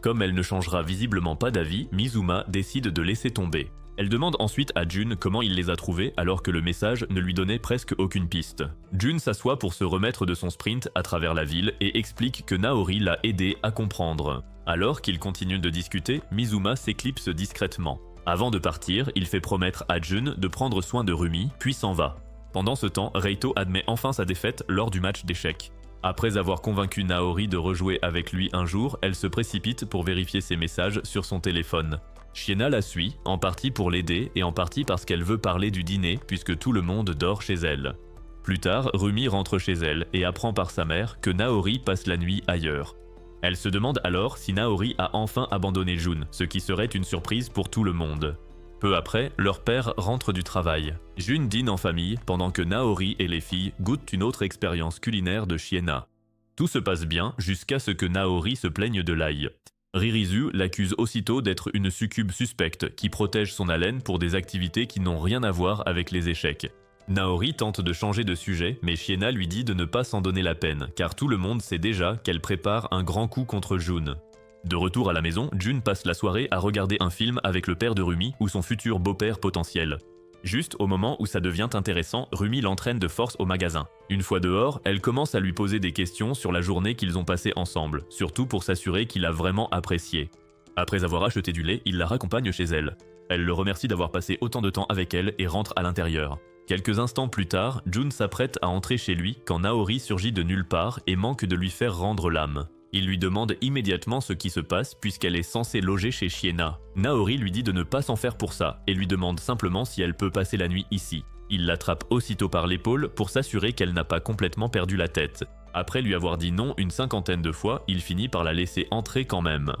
Comme elle ne changera visiblement pas d'avis, Mizuma décide de laisser tomber. Elle demande ensuite à Jun comment il les a trouvés alors que le message ne lui donnait presque aucune piste. Jun s'assoit pour se remettre de son sprint à travers la ville et explique que Naori l'a aidé à comprendre. Alors qu'ils continuent de discuter, Mizuma s'éclipse discrètement. Avant de partir, il fait promettre à Jun de prendre soin de Rumi, puis s'en va. Pendant ce temps, Reito admet enfin sa défaite lors du match d'échecs. Après avoir convaincu Naori de rejouer avec lui un jour, elle se précipite pour vérifier ses messages sur son téléphone. Shiena la suit, en partie pour l'aider et en partie parce qu'elle veut parler du dîner puisque tout le monde dort chez elle. Plus tard, Rumi rentre chez elle et apprend par sa mère que Naori passe la nuit ailleurs. Elle se demande alors si Naori a enfin abandonné Jun, ce qui serait une surprise pour tout le monde. Peu après, leur père rentre du travail. Jun dîne en famille pendant que Naori et les filles goûtent une autre expérience culinaire de Shiena. Tout se passe bien jusqu'à ce que Naori se plaigne de l'ail. Ririzu l'accuse aussitôt d'être une succube suspecte qui protège son haleine pour des activités qui n'ont rien à voir avec les échecs. Naori tente de changer de sujet, mais Shiena lui dit de ne pas s'en donner la peine, car tout le monde sait déjà qu'elle prépare un grand coup contre Jun. De retour à la maison, Jun passe la soirée à regarder un film avec le père de Rumi ou son futur beau-père potentiel. Juste au moment où ça devient intéressant, Rumi l'entraîne de force au magasin. Une fois dehors, elle commence à lui poser des questions sur la journée qu'ils ont passée ensemble, surtout pour s'assurer qu'il a vraiment apprécié. Après avoir acheté du lait, il la raccompagne chez elle. Elle le remercie d'avoir passé autant de temps avec elle et rentre à l'intérieur. Quelques instants plus tard, Jun s'apprête à entrer chez lui quand Naori surgit de nulle part et manque de lui faire rendre l'âme. Il lui demande immédiatement ce qui se passe puisqu'elle est censée loger chez Shiena. Naori lui dit de ne pas s'en faire pour ça et lui demande simplement si elle peut passer la nuit ici. Il l'attrape aussitôt par l'épaule pour s'assurer qu'elle n'a pas complètement perdu la tête. Après lui avoir dit non une 50aine de fois, il finit par la laisser entrer quand même.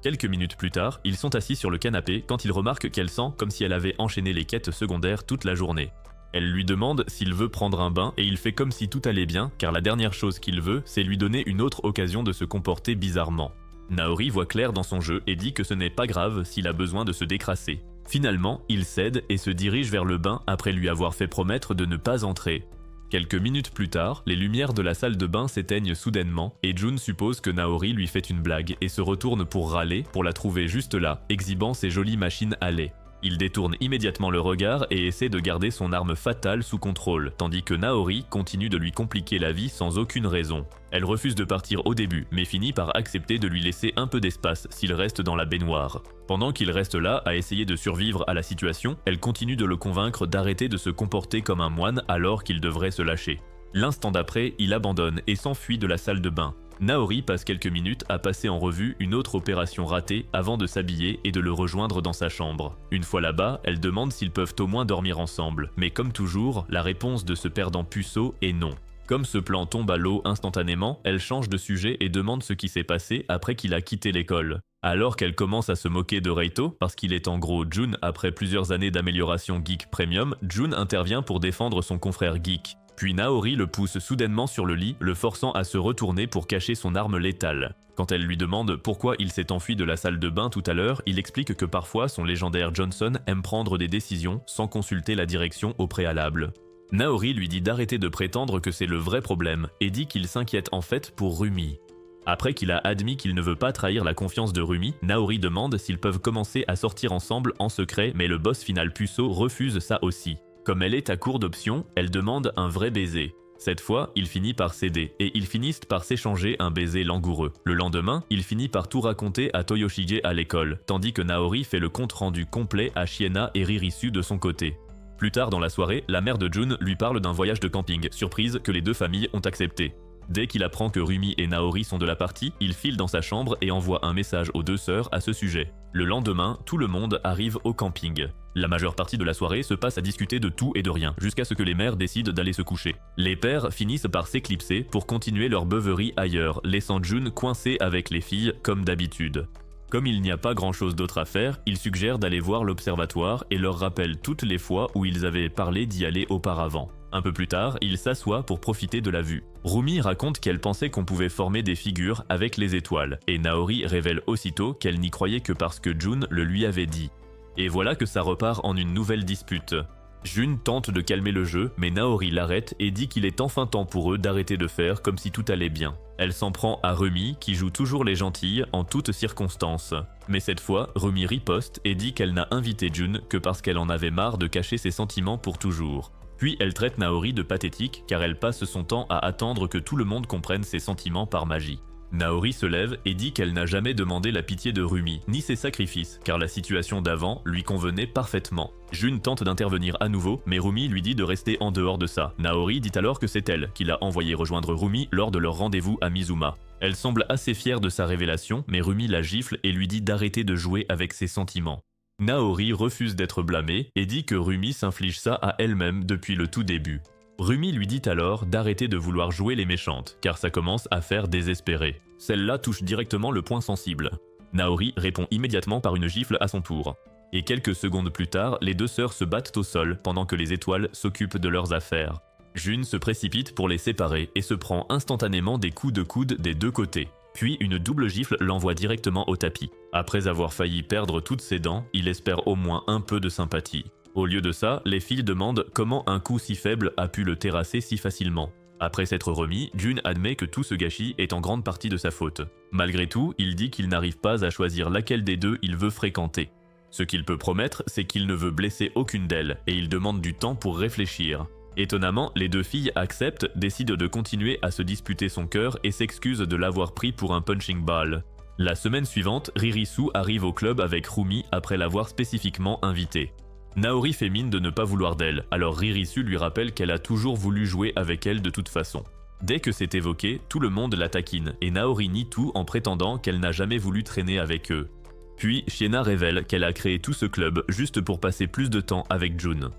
Quelques minutes plus tard, ils sont assis sur le canapé quand il remarque qu'elle sent comme si elle avait enchaîné les quêtes secondaires toute la journée. Elle lui demande s'il veut prendre un bain et il fait comme si tout allait bien car la dernière chose qu'il veut, c'est lui donner une autre occasion de se comporter bizarrement. Naori voit clair dans son jeu et dit que ce n'est pas grave s'il a besoin de se décrasser. Finalement, il cède et se dirige vers le bain après lui avoir fait promettre de ne pas entrer. Quelques minutes plus tard, les lumières de la salle de bain s'éteignent soudainement et Jun suppose que Naori lui fait une blague et se retourne pour râler pour la trouver juste là, exhibant ses jolies machines à lait. Il détourne immédiatement le regard et essaie de garder son arme fatale sous contrôle, tandis que Naori continue de lui compliquer la vie sans aucune raison. Elle refuse de partir au début, mais finit par accepter de lui laisser un peu d'espace s'il reste dans la baignoire. Pendant qu'il reste là à essayer de survivre à la situation, elle continue de le convaincre d'arrêter de se comporter comme un moine alors qu'il devrait se lâcher. L'instant d'après, il abandonne et s'enfuit de la salle de bain. Naori passe quelques minutes à passer en revue une autre opération ratée avant de s'habiller et de le rejoindre dans sa chambre. Une fois là-bas, elle demande s'ils peuvent au moins dormir ensemble, mais comme toujours, la réponse de ce perdant puceau est non. Comme ce plan tombe à l'eau instantanément, elle change de sujet et demande ce qui s'est passé après qu'il a quitté l'école. Alors qu'elle commence à se moquer de Reito, parce qu'il est en gros Jun après plusieurs années d'amélioration geek premium, Jun intervient pour défendre son confrère geek. Puis Naori le pousse soudainement sur le lit, le forçant à se retourner pour cacher son arme létale. Quand elle lui demande pourquoi il s'est enfui de la salle de bain tout à l'heure, il explique que parfois son légendaire Johnson aime prendre des décisions sans consulter la direction au préalable. Naori lui dit d'arrêter de prétendre que c'est le vrai problème et dit qu'il s'inquiète en fait pour Rumi. Après qu'il a admis qu'il ne veut pas trahir la confiance de Rumi, Naori demande s'ils peuvent commencer à sortir ensemble en secret, mais le boss final puceau refuse ça aussi. Comme elle est à court d'options, elle demande un vrai baiser. Cette fois, il finit par céder, et ils finissent par s'échanger un baiser langoureux. Le lendemain, il finit par tout raconter à Toyoshige à l'école, tandis que Naori fait le compte-rendu complet à Shiena et Ririsu de son côté. Plus tard dans la soirée, la mère de Jun lui parle d'un voyage de camping, surprise que les deux familles ont accepté. Dès qu'il apprend que Rumi et Naori sont de la partie, il file dans sa chambre et envoie un message aux deux sœurs à ce sujet. Le lendemain, tout le monde arrive au camping. La majeure partie de la soirée se passe à discuter de tout et de rien, jusqu'à ce que les mères décident d'aller se coucher. Les pères finissent par s'éclipser pour continuer leur beuverie ailleurs, laissant Jun coincé avec les filles comme d'habitude. Comme il n'y a pas grand chose d'autre à faire, il suggère d'aller voir l'observatoire et leur rappelle toutes les fois où ils avaient parlé d'y aller auparavant. Un peu plus tard, il s'assoit pour profiter de la vue. Rumi raconte qu'elle pensait qu'on pouvait former des figures avec les étoiles, et Naori révèle aussitôt qu'elle n'y croyait que parce que Jun le lui avait dit. Et voilà que ça repart en une nouvelle dispute. Jun tente de calmer le jeu, mais Naori l'arrête et dit qu'il est enfin temps pour eux d'arrêter de faire comme si tout allait bien. Elle s'en prend à Rumi, qui joue toujours les gentilles en toutes circonstances. Mais cette fois, Rumi riposte et dit qu'elle n'a invité Jun que parce qu'elle en avait marre de cacher ses sentiments pour toujours. Puis elle traite Naori de pathétique car elle passe son temps à attendre que tout le monde comprenne ses sentiments par magie. Naori se lève et dit qu'elle n'a jamais demandé la pitié de Rumi, ni ses sacrifices, car la situation d'avant lui convenait parfaitement. Jun tente d'intervenir à nouveau, mais Rumi lui dit de rester en dehors de ça. Naori dit alors que c'est elle qui l'a envoyé rejoindre Rumi lors de leur rendez-vous à Mizuma. Elle semble assez fière de sa révélation, mais Rumi la gifle et lui dit d'arrêter de jouer avec ses sentiments. Naori refuse d'être blâmée et dit que Rumi s'inflige ça à elle-même depuis le tout début. Rumi lui dit alors d'arrêter de vouloir jouer les méchantes, car ça commence à faire désespérer. Celle-là touche directement le point sensible. Naori répond immédiatement par une gifle à son tour. Et quelques secondes plus tard, les deux sœurs se battent au sol pendant que les étoiles s'occupent de leurs affaires. Jun se précipite pour les séparer et se prend instantanément des coups de coude des deux côtés. Puis une double gifle l'envoie directement au tapis. Après avoir failli perdre toutes ses dents, il espère au moins un peu de sympathie. Au lieu de ça, les filles demandent comment un coup si faible a pu le terrasser si facilement. Après s'être remis, Jun admet que tout ce gâchis est en grande partie de sa faute. Malgré tout, il dit qu'il n'arrive pas à choisir laquelle des deux il veut fréquenter. Ce qu'il peut promettre, c'est qu'il ne veut blesser aucune d'elles, et il demande du temps pour réfléchir. Étonnamment, les deux filles acceptent, décident de continuer à se disputer son cœur et s'excusent de l'avoir pris pour un punching ball. La semaine suivante, Ririsu arrive au club avec Rumi après l'avoir spécifiquement invitée. Naori fait mine de ne pas vouloir d'elle, alors Ririsu lui rappelle qu'elle a toujours voulu jouer avec elle de toute façon. Dès que c'est évoqué, tout le monde la taquine, et Naori nie tout en prétendant qu'elle n'a jamais voulu traîner avec eux. Puis, Shiena révèle qu'elle a créé tout ce club juste pour passer plus de temps avec Jun.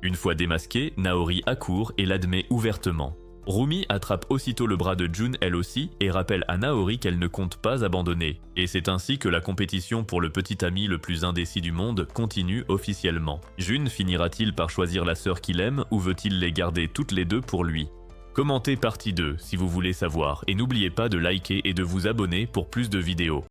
Une fois démasquée, Naori accourt et l'admet ouvertement. Rumi attrape aussitôt le bras de Jun elle aussi et rappelle à Naori qu'elle ne compte pas abandonner. Et c'est ainsi que la compétition pour le petit ami le plus indécis du monde continue officiellement. Jun finira-t-il par choisir la sœur qu'il aime ou veut-il les garder toutes les deux pour lui? Commentez partie 2 si vous voulez savoir et n'oubliez pas de liker et de vous abonner pour plus de vidéos.